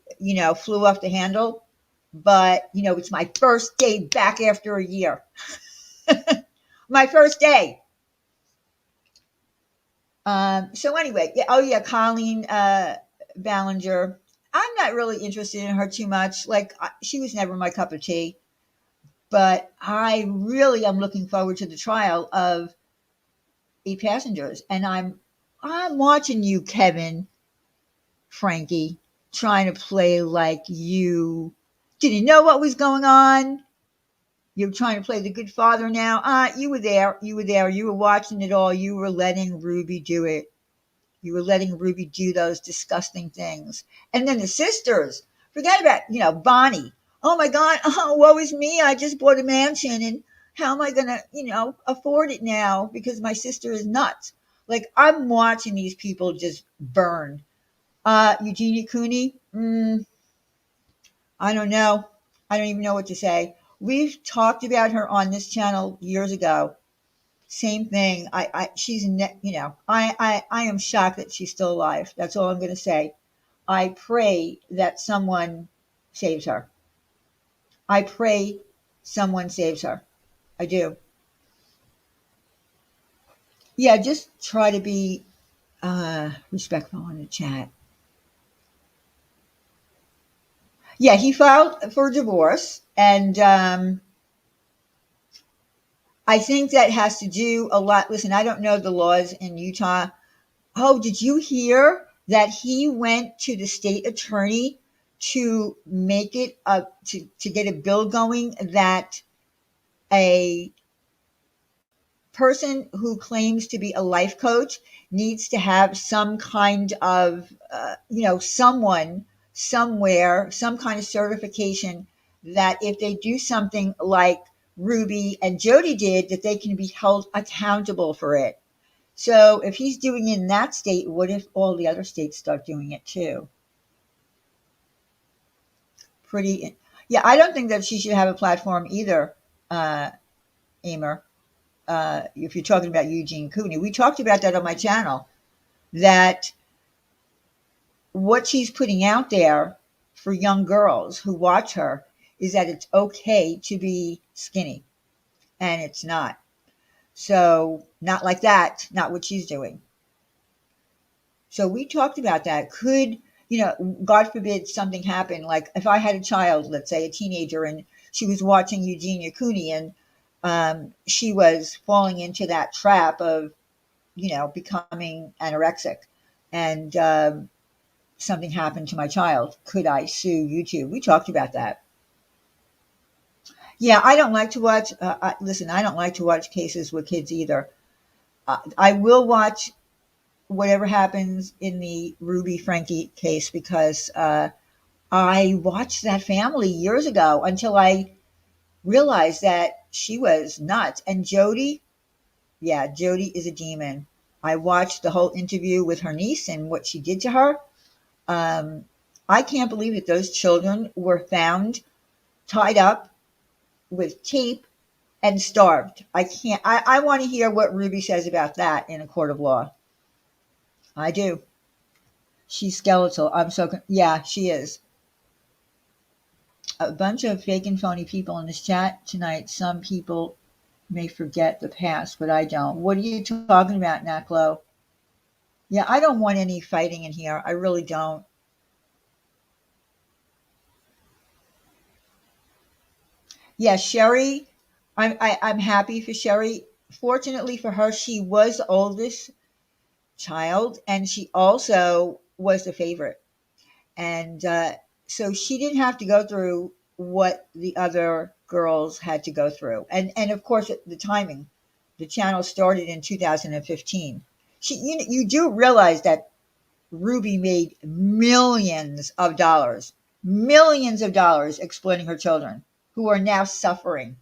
flew off the handle, but, it's my first day back after a year. My first day. So anyway, yeah, oh yeah, Colleen Ballinger. I'm not really interested in her too much. Like, she was never my cup of tea. But I really am looking forward to the trial of Eight Passengers. And I'm watching you, Kevin, Frankie, trying to play like you didn't know what was going on. You're trying to play the good father now. You were there. You were there. You were watching it all. You were letting Ruby do it. You were letting Ruby do those disgusting things. And then the sisters. Forget about, Bonnie. Oh my God. Oh, woe is me. I just bought a mansion and how am I going to, afford it now because my sister is nuts. Like I'm watching these people just burn. Eugenia Cooney. I don't know. I don't even know what to say. We've talked about her on this channel years ago. Same thing. She's, I am shocked that she's still alive. That's all I'm going to say. I pray that someone saves her. I pray someone saves her. I do. Yeah, just try to be respectful in the chat. Yeah, he filed for divorce, and I think that has to do a lot. Listen, I don't know the laws in Utah. Oh, did you hear that he went to the state attorney to make it to get a bill going that a person who claims to be a life coach needs to have some kind of someone somewhere, some kind of certification that if they do something like Ruby and Jody did, that they can be held accountable for it. So if he's doing it in that state, what if all the other states start doing it too? Pretty, yeah. I don't think that she should have a platform either, Amer. If you're talking about Eugene Cooney, we talked about that on my channel. That what she's putting out there for young girls who watch her is that it's okay to be skinny, and it's not. So not like that. Not what she's doing. So we talked about that. Could, God forbid something happened. Like if I had a child, let's say a teenager, and she was watching Eugenia Cooney, and she was falling into that trap of, becoming anorexic, and something happened to my child. Could I sue YouTube? We talked about that. Yeah, I don't like to watch. Listen, I don't like to watch cases with kids either. I will watch whatever happens in the Ruby Frankie case because I watched that family years ago until I realized that she was nuts. And Jody, yeah, Jody is a demon. I watched the whole interview with her niece and what she did to her. I can't believe that those children were found tied up with tape and starved. I can't. I want to hear what Ruby says about that in a court of law. I do. She's skeletal. Yeah, she is. A bunch of fake and phony people in this chat tonight. Some people may forget the past, but I don't. What are you talking about, Naklo? Yeah, I don't want any fighting in here. I really don't. Yeah, Sherry, I'm happy for Sherry. Fortunately for her, she was the oldest child, and she also was the favorite. And so she didn't have to go through what the other girls had to go through. And of course, the timing. The channel started in 2015. You do realize that Ruby made millions of dollars exploiting her children, who are now suffering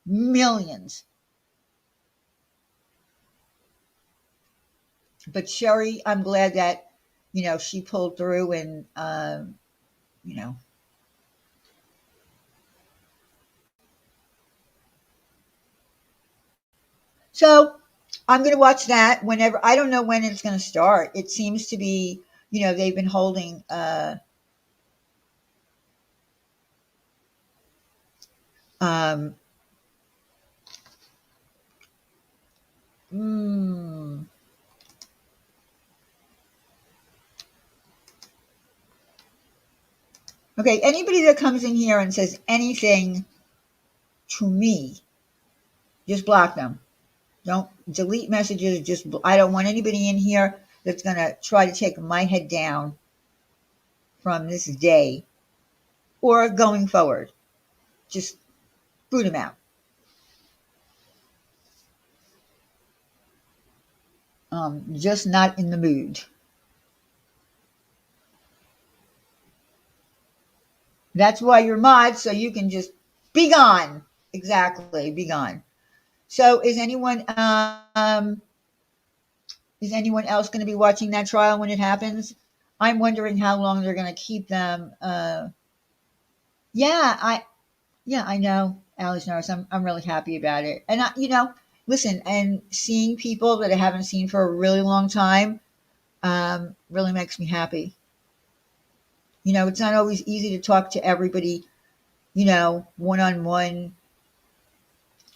millions. But Sherry, I'm glad that she pulled through, and you know so I'm going to watch that whenever. I don't know when it's going to start. It seems to be, they've been holding um mm, okay, anybody that comes in here and says anything to me, just block them. Don't delete messages. I don't want anybody in here that's going to try to take my head down from this day or going forward. Just boot them out. Just not in the mood. That's why you're mod, so you can just be gone. Exactly, be gone. So is anyone else going to be watching that trial when it happens? I'm wondering how long they're going to keep them. Yeah, Yeah, I know, Alice Norris. I'm really happy about it. And listen, and seeing people that I haven't seen for a really long time really makes me happy. It's not always easy to talk to everybody, one on one.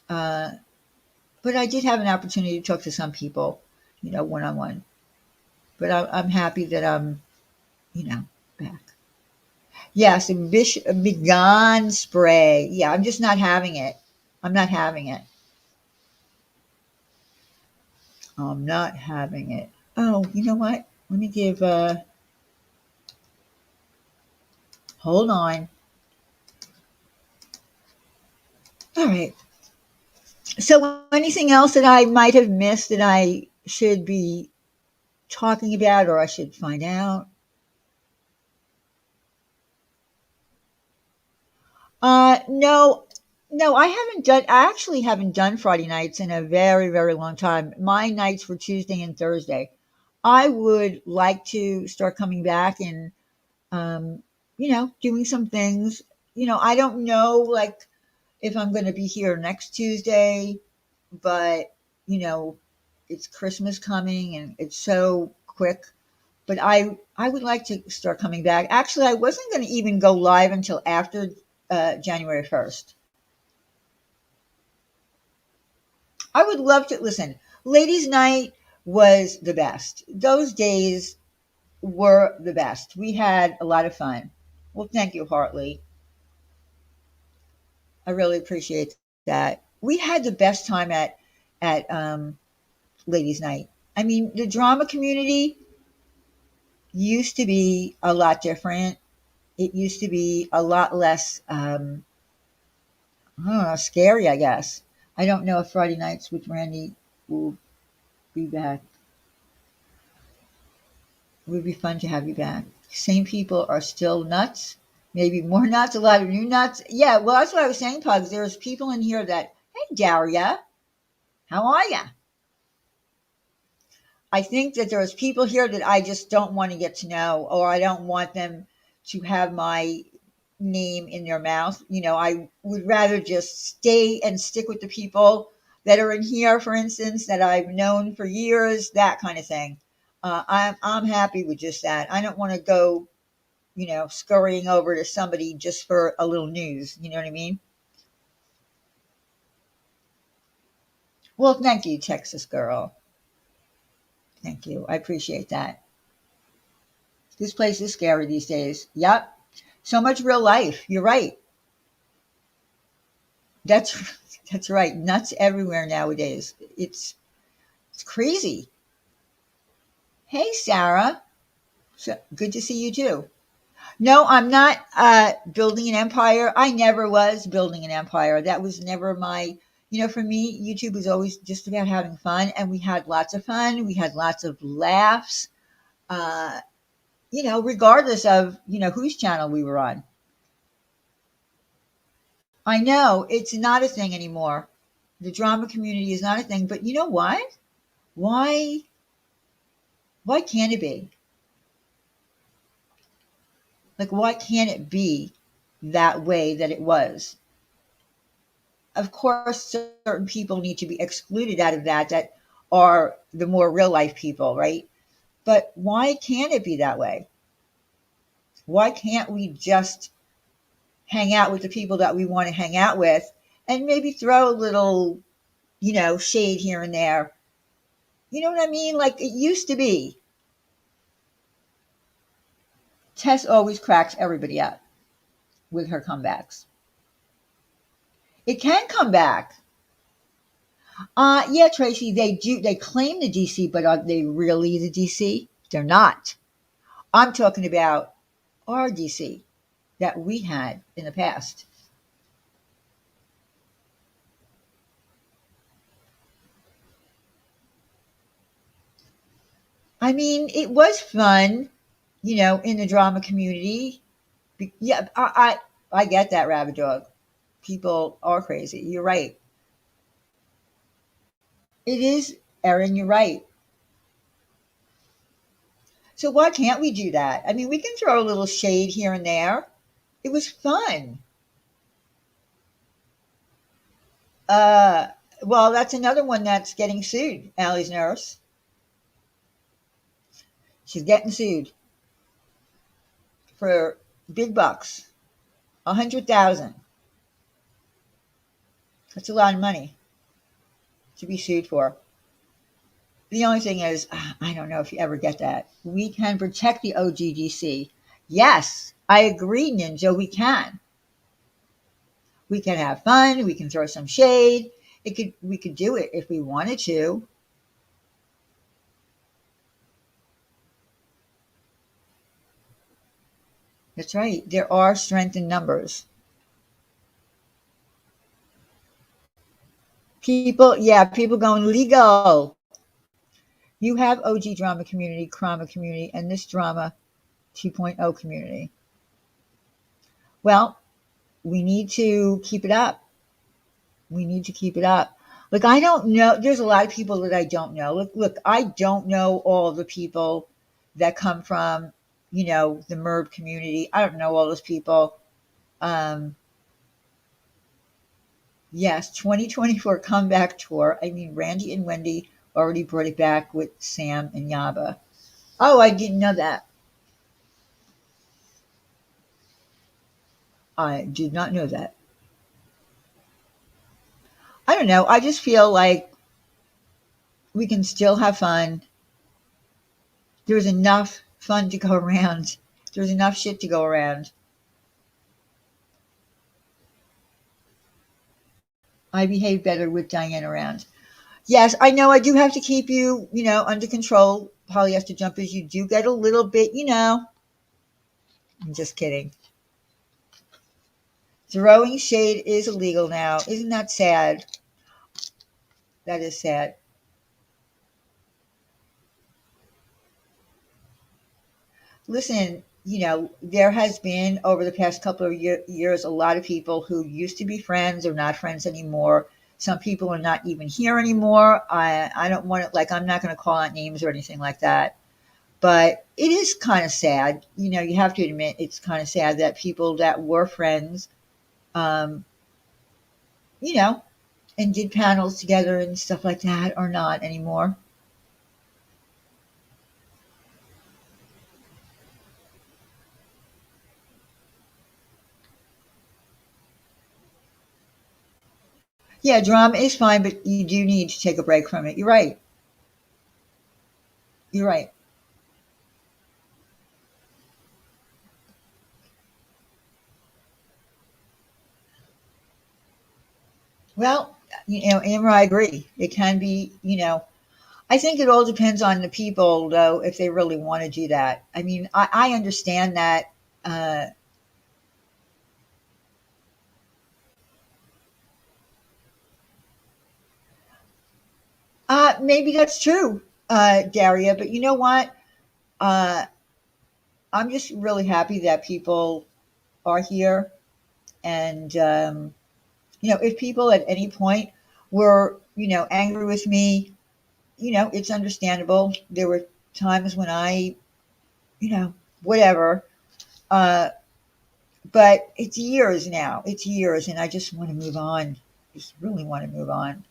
But I did have an opportunity to talk to some people, one on one. But I'm happy that I'm, back. Yes, a begone spray. Yeah, I'm just not having it. I'm not having it. I'm not having it. Oh, you know what? Let me give. Hold on. All right. So, anything else that I might have missed that I should be talking about, or I should find out? No, no, I haven't done. I actually haven't done Friday nights in a very, very long time. My nights were Tuesday and Thursday. I would like to start coming back and, um, doing some things. I don't know, like, if I'm going to be here next Tuesday, but you know, it's Christmas coming and it's so quick. But I would like to start coming back. Actually, I wasn't going to even go live until after January 1st. I would love to listen. Ladies' Night was the best. Those days were the best. We had a lot of fun. Well, thank you, Hartley. I really appreciate that. We had the best time at Ladies' Night. I mean, the drama community used to be a lot different. It used to be a lot less, I don't know, scary, I guess. I don't know if Friday nights with Randy will be back. It would be fun to have you back. Same people are still nuts, maybe more nuts, a lot of new nuts. Yeah, well, that's what I was saying, Pugs. There's people in here that, hey, Daria, how are ya? I think that there's people here that I just don't want to get to know, or I don't want them to have my name in their mouth. I would rather just stay and stick with the people that are in here, for instance, that I've known for years, that kind of thing. I'm happy with just that. I don't want to go, scurrying over to somebody just for a little news. You know what I mean? Well, thank you, Texas girl. Thank you. I appreciate that. This place is scary these days. Yep. So much real life. You're right. That's that's right. Nuts everywhere nowadays. It's crazy. Hey, Sarah. So good to see you too. No, I'm not building an empire. I never was building an empire. That was never my, for me, YouTube was always just about having fun. And we had lots of fun. We had lots of laughs, uh, regardless of, whose channel we were on. I know it's not a thing anymore. The drama community is not a thing. But you know what? Why? Why can't it be? Like, why can't it be that way that it was? Of course, certain people need to be excluded out of that are the more real life people, right? But why can't it be that way? Why can't we just hang out with the people that we want to hang out with and maybe throw a little, shade here and there? You know what I mean? Like it used to be. Tess always cracks everybody up with her comebacks. It can come back. Yeah, Tracy, they claim the DC, but are they really the DC? They're not. I'm talking about our DC that we had in the past. I mean, it was fun, in the drama community. Yeah, I get that, Rabbit Dog. People are crazy. You're right. It is, Erin, you're right. So why can't we do that? I mean, we can throw a little shade here and there. It was fun. Uh, well, that's another one that's getting sued. Allie's nurse. She's getting sued for big bucks. 100,000. That's a lot of money to be sued for. The only thing is, I don't know if you ever get that. We can protect the OGDC. Yes, I agree, Ninja. We can. We can have fun. We can throw some shade. We could do it if we wanted to. That's right. There are strength in numbers. People, yeah, people going legal. You have OG drama community, Krama community, and this drama 2.0 community. Well, we need to keep it up. We need to keep it up. Look, I don't know. There's a lot of people that I don't know. Look, I don't know all the people that come from, the MERB community. I don't know all those people. Um, yes, 2024 comeback tour. I mean, Randy and Wendy already brought it back with Sam and Yaba. Oh, I didn't know that. I did not know that. I don't know. I just feel like we can still have fun. There's enough fun to go around. There's enough shit to go around. I behave better with Diane around. Yes, I know I do have to keep you, under control, polyester jumpers. You do get a little bit. I'm just kidding. Throwing shade is illegal now. Isn't that sad? That is sad. Listen, there has been over the past couple of years a lot of people who used to be friends are not friends anymore. Some people are not even here anymore. I don't want to, like, I'm not going to call out names or anything like that. But it is kind of sad. You have to admit it's kind of sad that people that were friends, um, you know, and did panels together and stuff like that are not anymore. Yeah, drama is fine, but you do need to take a break from it. You're right. You're right. Well, Amber, I agree. It can be. I think it all depends on the people, though, if they really want to do that. I mean, I understand that. Uh, maybe that's true, Daria, but you know what? Uh, I'm just really happy that people are here. And, if people at any point were, angry with me, it's understandable. There were times when you know, whatever. Uh, but it's years now. It's years, and I just want to move on. Just really want to move on.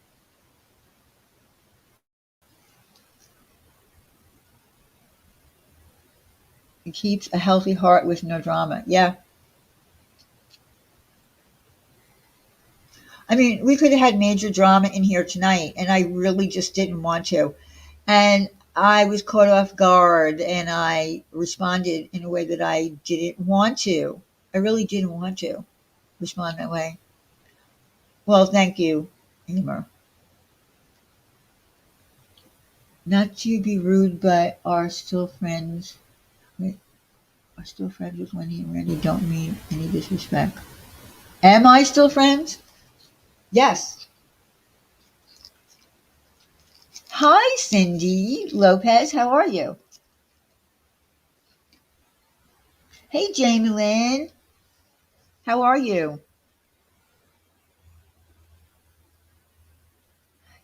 It keeps a healthy heart with no drama. Yeah. I mean, we could have had major drama in here tonight, and I really just didn't want to. And I was caught off guard, and I responded in a way that I didn't want to. I really didn't want to respond that way. Well, thank you, Emer. Not to be rude, but are still friends. Wait, are still friends with Wendy and Randy. Don't mean any disrespect. Am I still friends? Yes. Hi, Cindy Lopez. How are you? Hey, Jamie Lynn. How are you?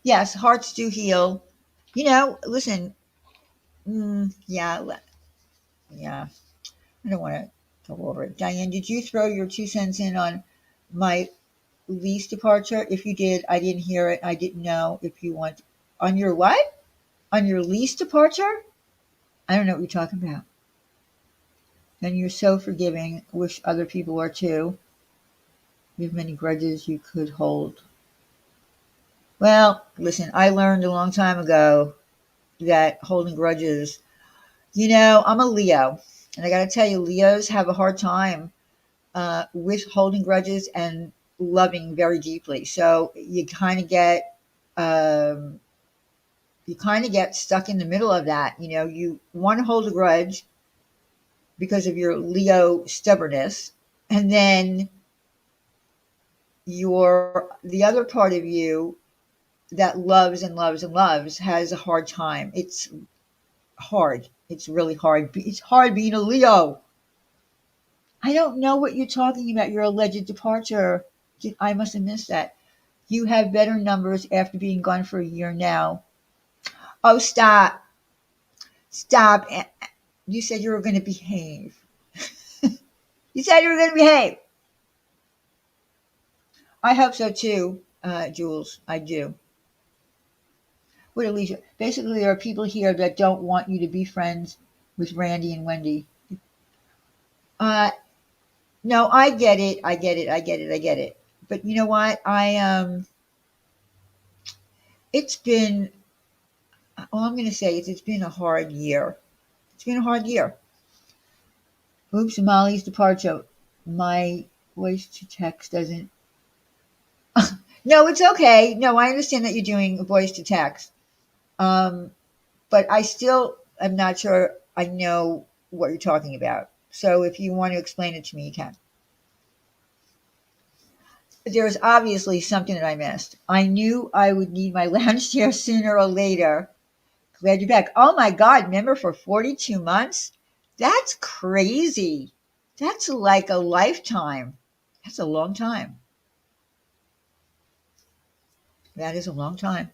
Yes, hearts do heal. Listen. Yeah, yeah. I don't want to go over it. Diane, did you throw your 2 cents in on my lease departure? If you did, I didn't hear it. I didn't know if you want on your what? On your lease departure? I don't know what you're talking about. And you're so forgiving. Wish other people were too. You have many grudges you could hold. Well, listen, I learned a long time ago that holding grudges, I'm a Leo. And I got to tell you, Leos have a hard time with holding grudges and loving very deeply. So um, you kind of get stuck in the middle of that. You want to hold a grudge because of your Leo stubbornness, and then the other part of you that loves and loves and loves has a hard time. It's hard. It's really hard. It's hard being a Leo. I don't know what you're talking about. Your alleged departure. I must have missed that. You have better numbers after being gone for a year now. Oh, stop. Stop. You said you were going to behave. You said you were going to behave. I hope so too, Jules. I do. What, Alicia? Basically, there are people here that don't want you to be friends with Randy and Wendy. Uh, no, I get it. I get it. I get it. I get it. But you know what? It's been. All I'm going to say is it's been a hard year. It's been a hard year. Oops, Molly's departure. My voice to text doesn't. No, it's okay. No, I understand that you're doing voice to text. Um, but I still am not sure I know what you're talking about. So if you want to explain it to me, you can. There's obviously something that I missed. I knew I would need my lounge chair sooner or later. Glad you're back. Oh my God, member for 42 months? That's crazy. That's like a lifetime. That's a long time. That is a long time.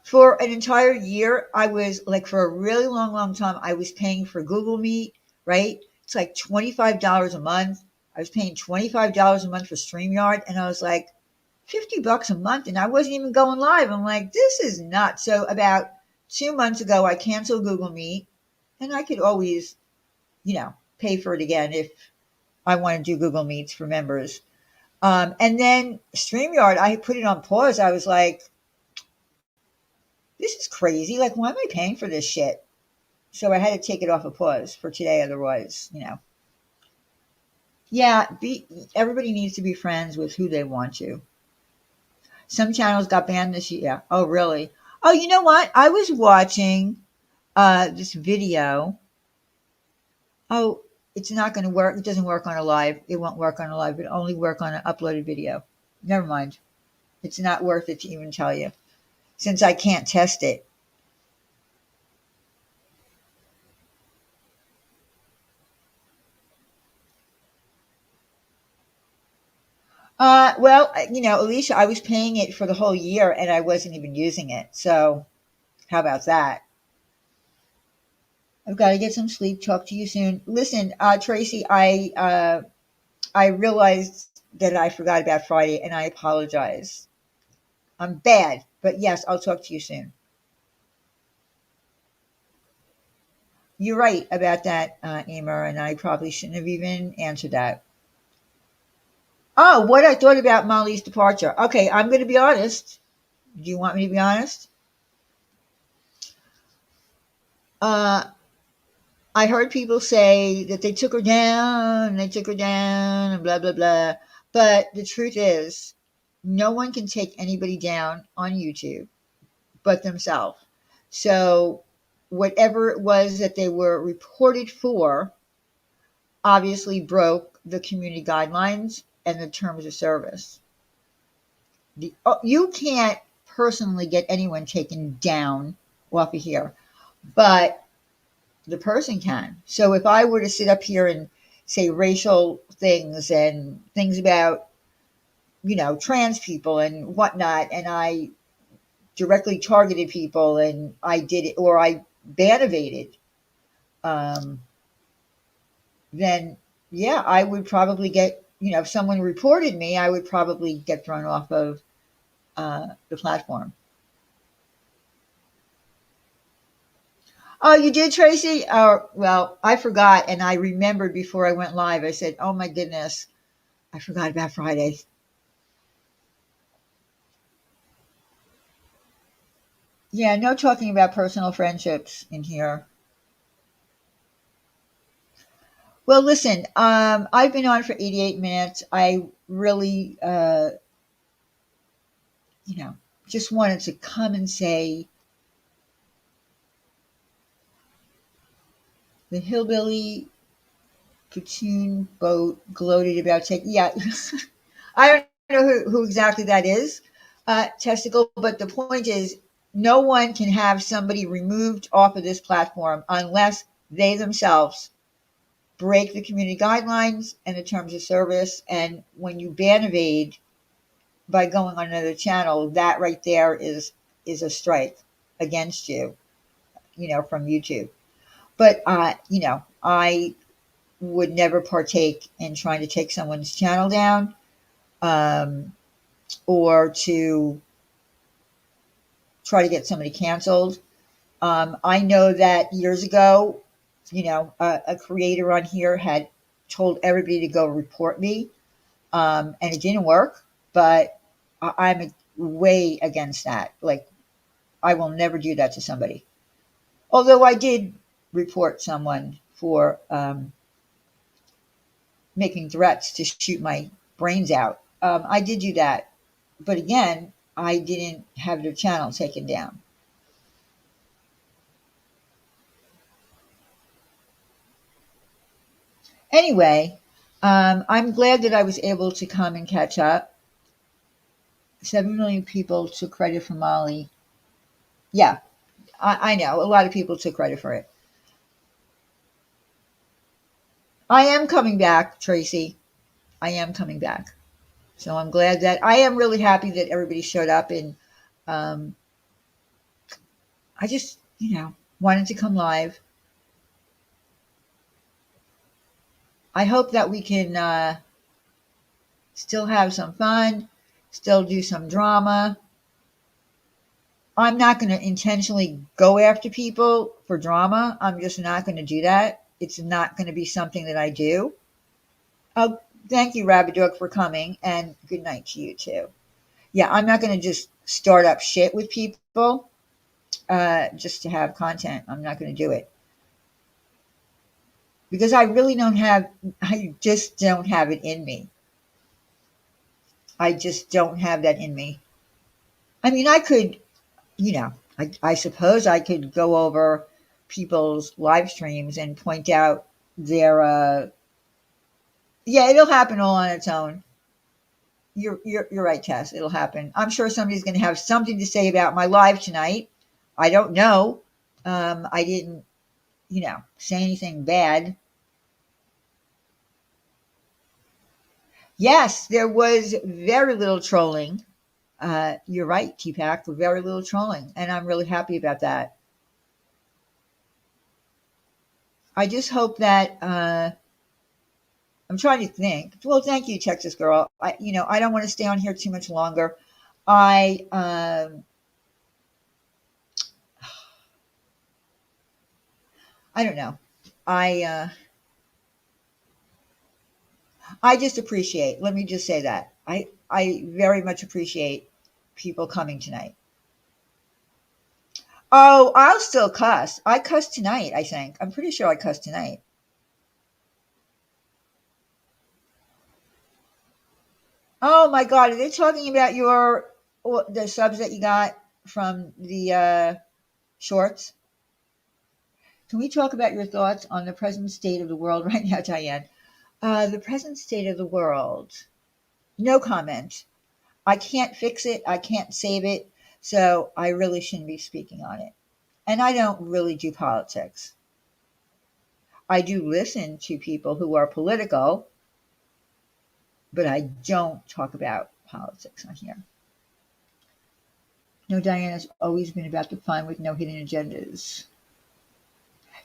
For an entire year, I was like, for a really long, long time, I was paying for Google Meet, right? It's like $25 a month. I was paying $25 a month for StreamYard, and I was like, $50 a month, and I wasn't even going live. I'm like, this is nuts. So about 2 months ago, I canceled Google Meet, and I could always, pay for it again if I want to do Google Meets for members. And then StreamYard, I put it on pause. I was like, this is crazy. Like, why am I paying for this shit? So I had to take it off of pause for today. Otherwise. Yeah, everybody needs to be friends with who they want to. Some channels got banned this year. Oh, really? Oh, you know what? I was watching this video. Oh, it's not going to work. It doesn't work on a live. It won't work on a live. It only work on an uploaded video. Never mind. It's not worth it to even tell you, since I can't test it. Well, Alicia, I was paying it for the whole year and I wasn't even using it. So how about that? I've got to get some sleep. Talk to you soon. Listen, Tracy, I realized that I forgot about Friday and I apologize. I'm bad, but yes, I'll talk to you soon. You're right about that, Emer, and I probably shouldn't have even answered that. Oh, what I thought about Molly's departure. Okay, I'm going to be honest. Do you want me to be honest? Uh, I heard people say that they took her down, and blah, blah, blah. But the truth is, no one can take anybody down on YouTube but themselves. So, whatever it was that they were reported for obviously broke the community guidelines and the terms of service. You can't personally get anyone taken down off of here, but the person can. So if I were to sit up here and say racial things and things about, trans people and whatnot, and I directly targeted people and I did it, or I ban evaded, then Yeah, I would probably get, if someone reported me, I would probably get thrown off of the platform. Oh, you did, Tracy? Oh, well, I forgot, and I remembered before I went live. I said, "Oh my goodness, I forgot about Friday." Yeah, no talking about personal friendships in here. Well, listen, I've been on for 88 minutes. I really, you know, just wanted to come and say the hillbilly platoon boat gloated about taking. Yeah, I don't know who exactly that is, Testicle, but the point is, no one can have somebody removed off of this platform unless they themselves break the community guidelines and the terms of service. And when you ban evade by going on another channel, that right there is a strike against you, from YouTube. But I would never partake in trying to take someone's channel down, um, or to try to get somebody canceled. I know that years ago, a creator on here had told everybody to go report me, and it didn't work. But I'm way against that. Like, I will never do that to somebody. Although I did report someone for making threats to shoot my brains out. I did do that, but again, I didn't have their channel taken down. Anyway, I'm glad that I was able to come and catch up. 7 million people took credit for Molly. Yeah, I know. A lot of people took credit for it. I am coming back, Tracy. I am coming back. So I'm glad that I am really happy that everybody showed up, and um, I just, wanted to come live. I hope that we can still have some fun, still do some drama. I'm not going to intentionally go after people for drama. I'm just not going to do that. It's not going to be something that I do. Oh, thank you, Rabidog, for coming, and good night to you too. Yeah, I'm not going to just start up shit with people just to have content. I'm not going to do it because I just don't have it in me. I just don't have that in me. I mean, I could, I suppose I could go over people's live streams and point out their, yeah, it'll happen all on its own. You're right, Tess. It'll happen. I'm sure somebody's going to have something to say about my live tonight. I don't know. I didn't, say anything bad. Yes, there was very little trolling. You're right, TPAC, very little trolling, and I'm really happy about that. I just hope that I'm trying to think. Well, thank you, Texas girl. I don't want to stay on here too much longer. I I don't know. I I just appreciate. Let me just say that I very much appreciate people coming tonight. Oh, I'll still cuss. I cussed tonight. I think I'm pretty sure I cussed tonight. Oh my God, are they talking about the subs that you got from the shorts? Can we talk about your thoughts on the present state of the world right now, Diane? The present state of the world. No comment. I can't fix it. I can't save it. So I really shouldn't be speaking on it. And I don't really do politics. I do listen to people who are political, but I don't talk about politics on here. No, Diane has always been about the fun with no hidden agendas.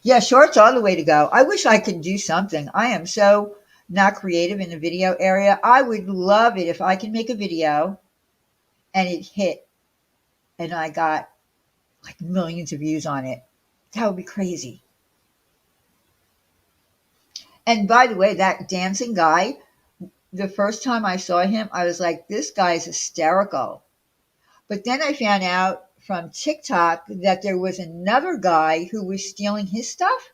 Yeah, shorts are the way to go. I wish I could do something. I am so. not creative in the video area. I would love it if I can make a video and it hit and I got like millions of views on it. That would be crazy. And by the way, that dancing guy, the first time I saw him, I was like, this guy is hysterical. But then I found out from TikTok that there was another guy who was stealing his stuff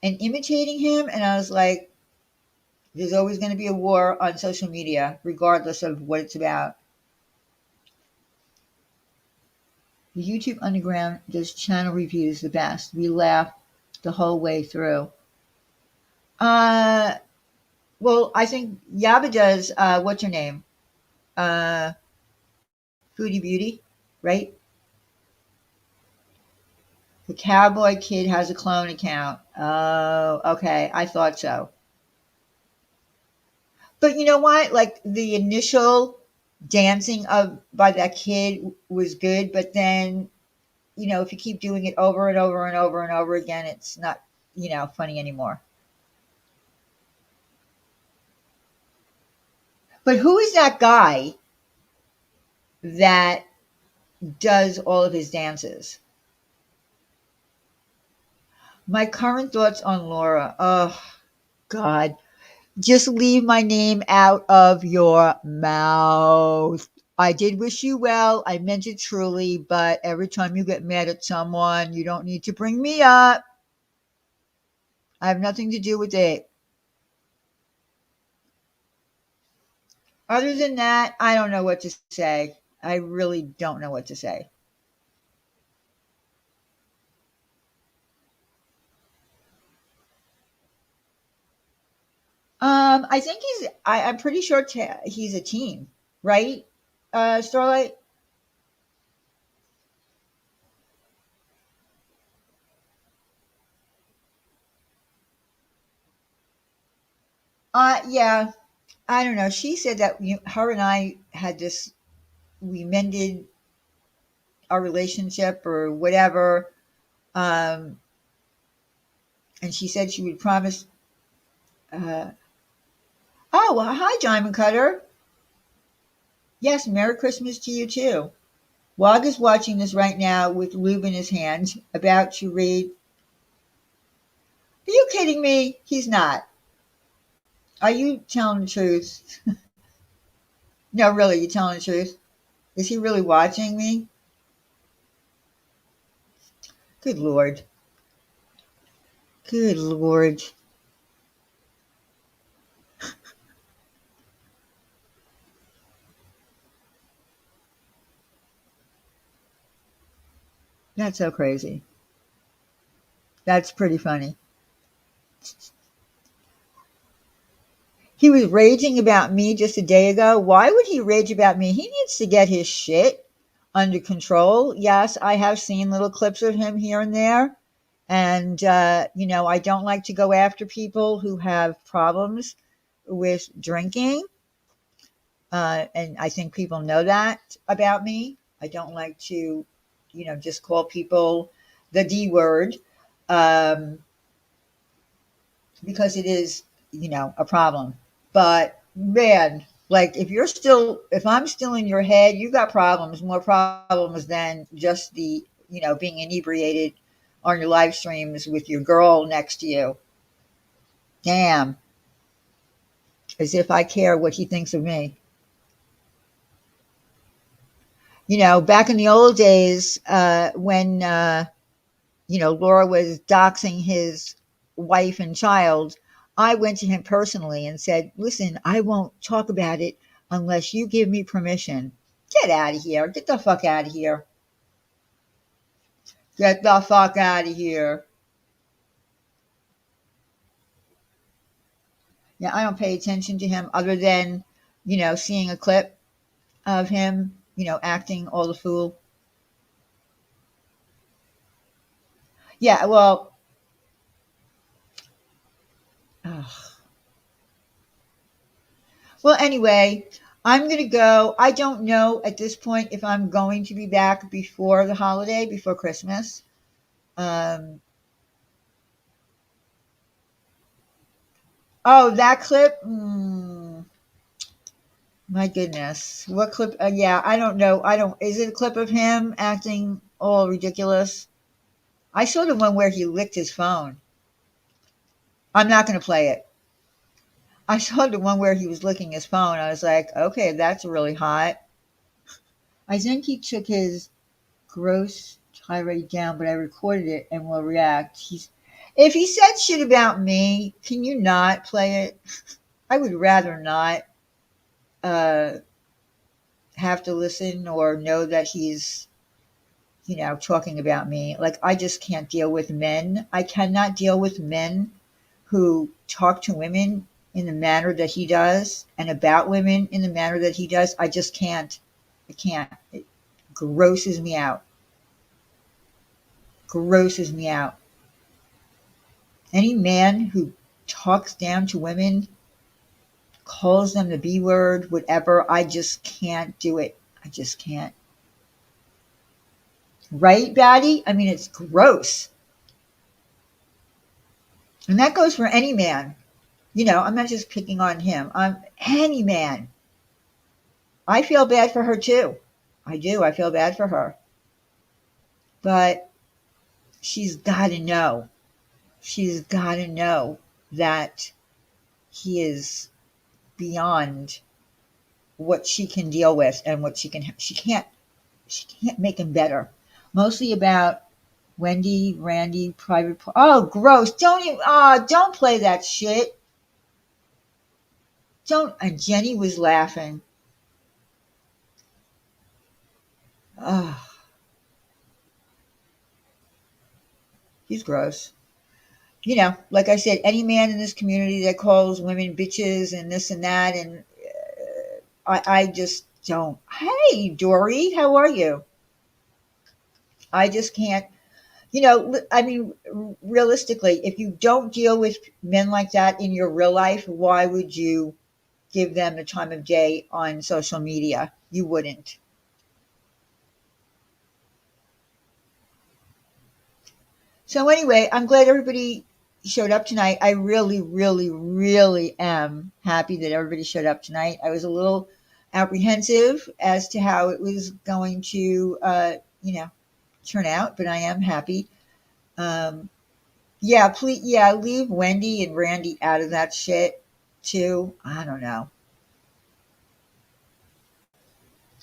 and imitating him. And I was like, there's always going to be a war on social media, regardless of what it's about. The YouTube Underground does channel reviews the best. We laugh the whole way through. Uh, well, I think Yaba does, what's her name? Uh, Foodie Beauty, right? The Cowboy Kid has a clone account. Oh, okay. I thought so. But you know what? Like the initial dancing of by that kid was good, but then if you keep doing it over and over and over and over again, it's not funny anymore. But who is that guy that does all of his dances? My current thoughts on Laura. Oh God. Just leave my name out of your mouth. I did wish you well. I meant it truly, but every time you get mad at someone, you don't need to bring me up. I have nothing to do with it. Other than that, I don't know what to say. I really don't know what to say. I think I'm pretty sure he's a teen, right? Starlight. Yeah. I don't know. She said that her and I had this. We mended our relationship or whatever. Um, and she said she would promise. Uh, oh, well, hi, Diamond Cutter. Yes, Merry Christmas to you too. Wog is watching this right now with lube in his hand, about to read. Are you kidding me? He's not. Are you telling the truth? No, really, you telling the truth? Is he really watching me? Good Lord. Good Lord. That's so crazy. That's pretty funny. He was raging about me just a day ago. Why would he rage about me? He needs to get his shit under control. Yes, I have seen little clips of him here and there. And, I don't like to go after people who have problems with drinking. And I think people know that about me. I don't like to, just call people the D word, um, because it is, a problem. But man, like if I'm still in your head, you got problems, more problems than just the, being inebriated on your live streams with your girl next to you. Damn, as if I care what he thinks of me. Back in the old days, when Laura was doxing his wife and child, I went to him personally and said, listen, I won't talk about it unless you give me permission. Get out of here. Get the fuck out of here. Get the fuck out of here. Yeah, I don't pay attention to him other than, seeing a clip of him, acting all the fool. Yeah, well, ugh. Well, anyway, I'm going to go. I don't know at this point if I'm going to be back before the holiday, before Christmas. Um, Oh, that clip. My goodness, what clip? Yeah, I don't know. I don't. Is it a clip of him acting all ridiculous? I saw the one where he licked his phone. I'm not going to play it. I saw the one where he was licking his phone. I was like, okay, that's really hot. I think he took his gross tirade down, but I recorded it and will react. If he said shit about me, can you not play it? I would rather not uh, have to listen or know that he's, talking about me. Like, I just can't deal with men. I cannot deal with men who talk to women in the manner that he does and about women in the manner that he does. I just can't. I can't. It grosses me out. Grosses me out. Any man who talks down to women, calls them the B word, whatever, I just can't do it. I just can't. Right, Batty? I mean, it's gross. And that goes for any man. I'm not just picking on him. Any man. I feel bad for her too. I do. I feel bad for her. But she's got to know. She's got to know that he is beyond what she can deal with and what she can't make him better. Mostly about Wendy, Randy, private. Oh, gross! Don't play that shit. Don't. And Jenny was laughing. Oh, he's gross. Like I said, any man in this community that calls women bitches and this and that, and I just don't. Hey, Dory, how are you? I just can't. I mean, realistically, if you don't deal with men like that in your real life, why would you give them the time of day on social media? You wouldn't. So anyway, I'm glad everybody showed up tonight. I really, really, really am happy that everybody showed up tonight. I was a little apprehensive as to how it was going to, turn out, but I am happy. Um, yeah, please, yeah, leave Wendy and Randy out of that shit too. I don't know.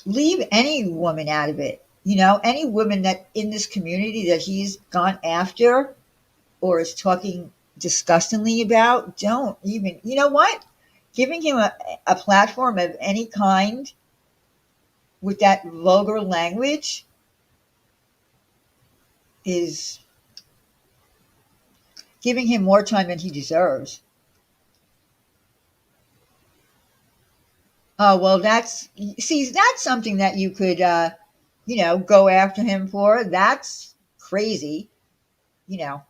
Leave any woman out of it. Any woman that in this community that he's gone after or is talking disgustingly about, don't even, you know what? Giving him a platform of any kind with that vulgar language is giving him more time than he deserves. Oh, well, that's something that you could, go after him for. That's crazy. You know,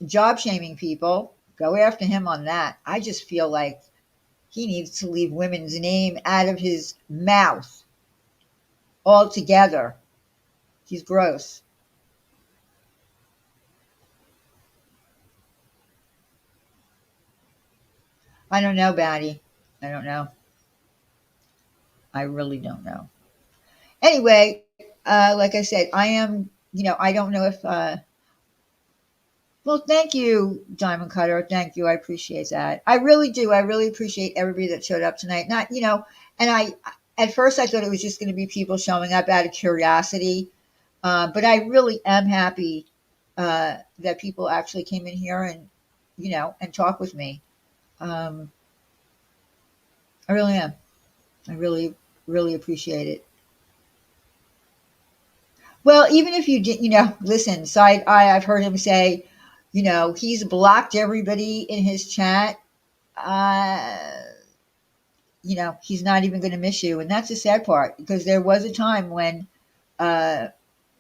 job shaming people, go after him on that. I just feel like he needs to leave women's name out of his mouth altogether. He's gross. I don't know, Batty. I don't know. I really don't know. Anyway, like I said, I am, I don't know if, well, thank you, Diamond Cutter. Thank you. I appreciate that. I really do. I really appreciate everybody that showed up tonight. Not, and at first I thought it was just going to be people showing up out of curiosity. But I really am happy that people actually came in here and, and talk with me. Um, I really am. I really, really appreciate it. Well, even if you did, listen, side eye, I've heard him say, he's blocked everybody in his chat. Uh, he's not even going to miss you. And that's the sad part because there was a time when, uh,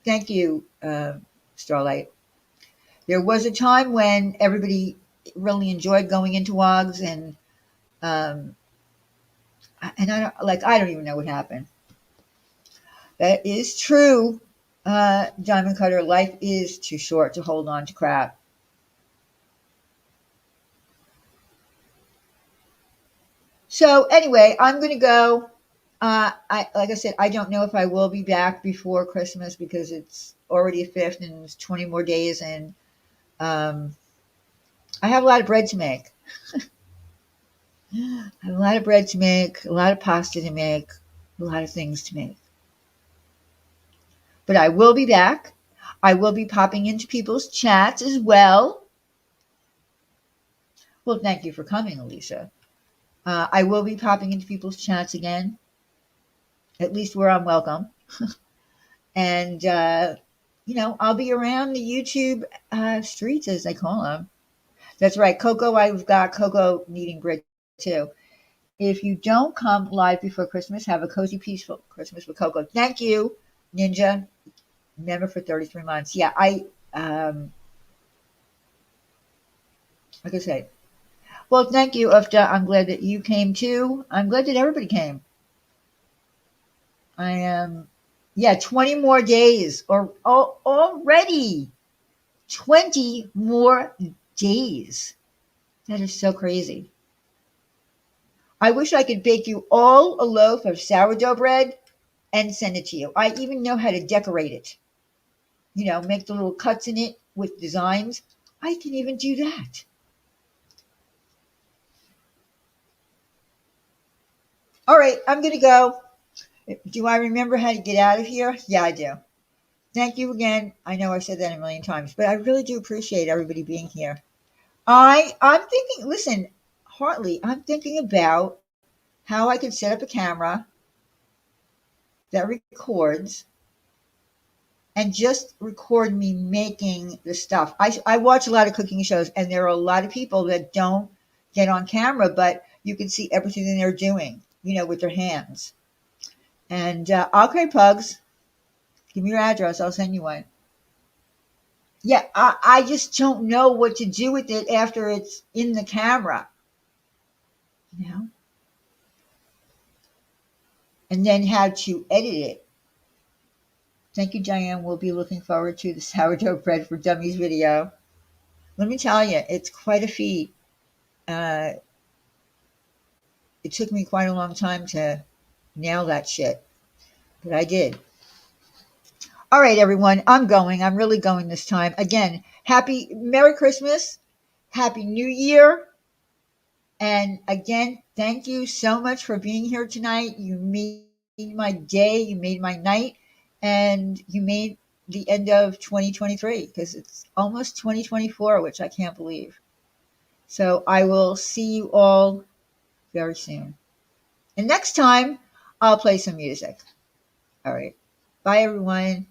thank you, Starlight. There was a time when everybody really enjoyed going into WOGs um, and I don't even know what happened. That is true. Diamond Cutter, life is too short to hold on to crap. So anyway, I'm gonna go. I like I said, I don't know if I will be back before Christmas because it's already the fifth and it's 20 more days, and um, I have a lot of bread to make. I have a lot of bread to make, a lot of pasta to make, a lot of things to make. But I will be back. I will be popping into people's chats as well. Well, thank you for coming, Alicia. I will be popping into people's chats again, at least where I'm welcome. And, I'll be around the YouTube streets, as they call them. That's right. Coco, I've got Coco needing bread too. If you don't come live before Christmas, have a cozy, peaceful Christmas with Coco. Thank you, Ninja. Member for 33 months. Yeah, like I said, well, thank you, Ufta. I'm glad that you came too. I'm glad that everybody came. I am, yeah, 20 more days or already 20 more days. That is so crazy. I wish I could bake you all a loaf of sourdough bread and send it to you. I even know how to decorate it. Make the little cuts in it with designs. I can even do that. All right, I'm going to go. Do I remember how to get out of here? Yeah, I do. Thank you again. I know I said that a million times, but I really do appreciate everybody being here. I'm thinking, listen, Hartley, I'm thinking about how I could set up a camera that records and just record me making the stuff. I watch a lot of cooking shows, and there are a lot of people that don't get on camera, but you can see everything that they're doing, with their hands. And okay, Pugs, give me your address. I'll send you one. Yeah, I just don't know what to do with it after it's in the camera, you know, and then how to edit it. Thank you, Diane. We'll be looking forward to the sourdough bread for dummies video. Let me tell you, it's quite a feat. Uh, it took me quite a long time to nail that shit, but I did. All right, everyone, I'm going. I'm really going this time. Again, happy Merry Christmas, Happy New Year. And again, thank you so much for being here tonight. You made my day, you made my night, and you made the end of 2023 because it's almost 2024, which I can't believe. So I will see you all very soon. And next time, I'll play some music. All right. Bye, everyone.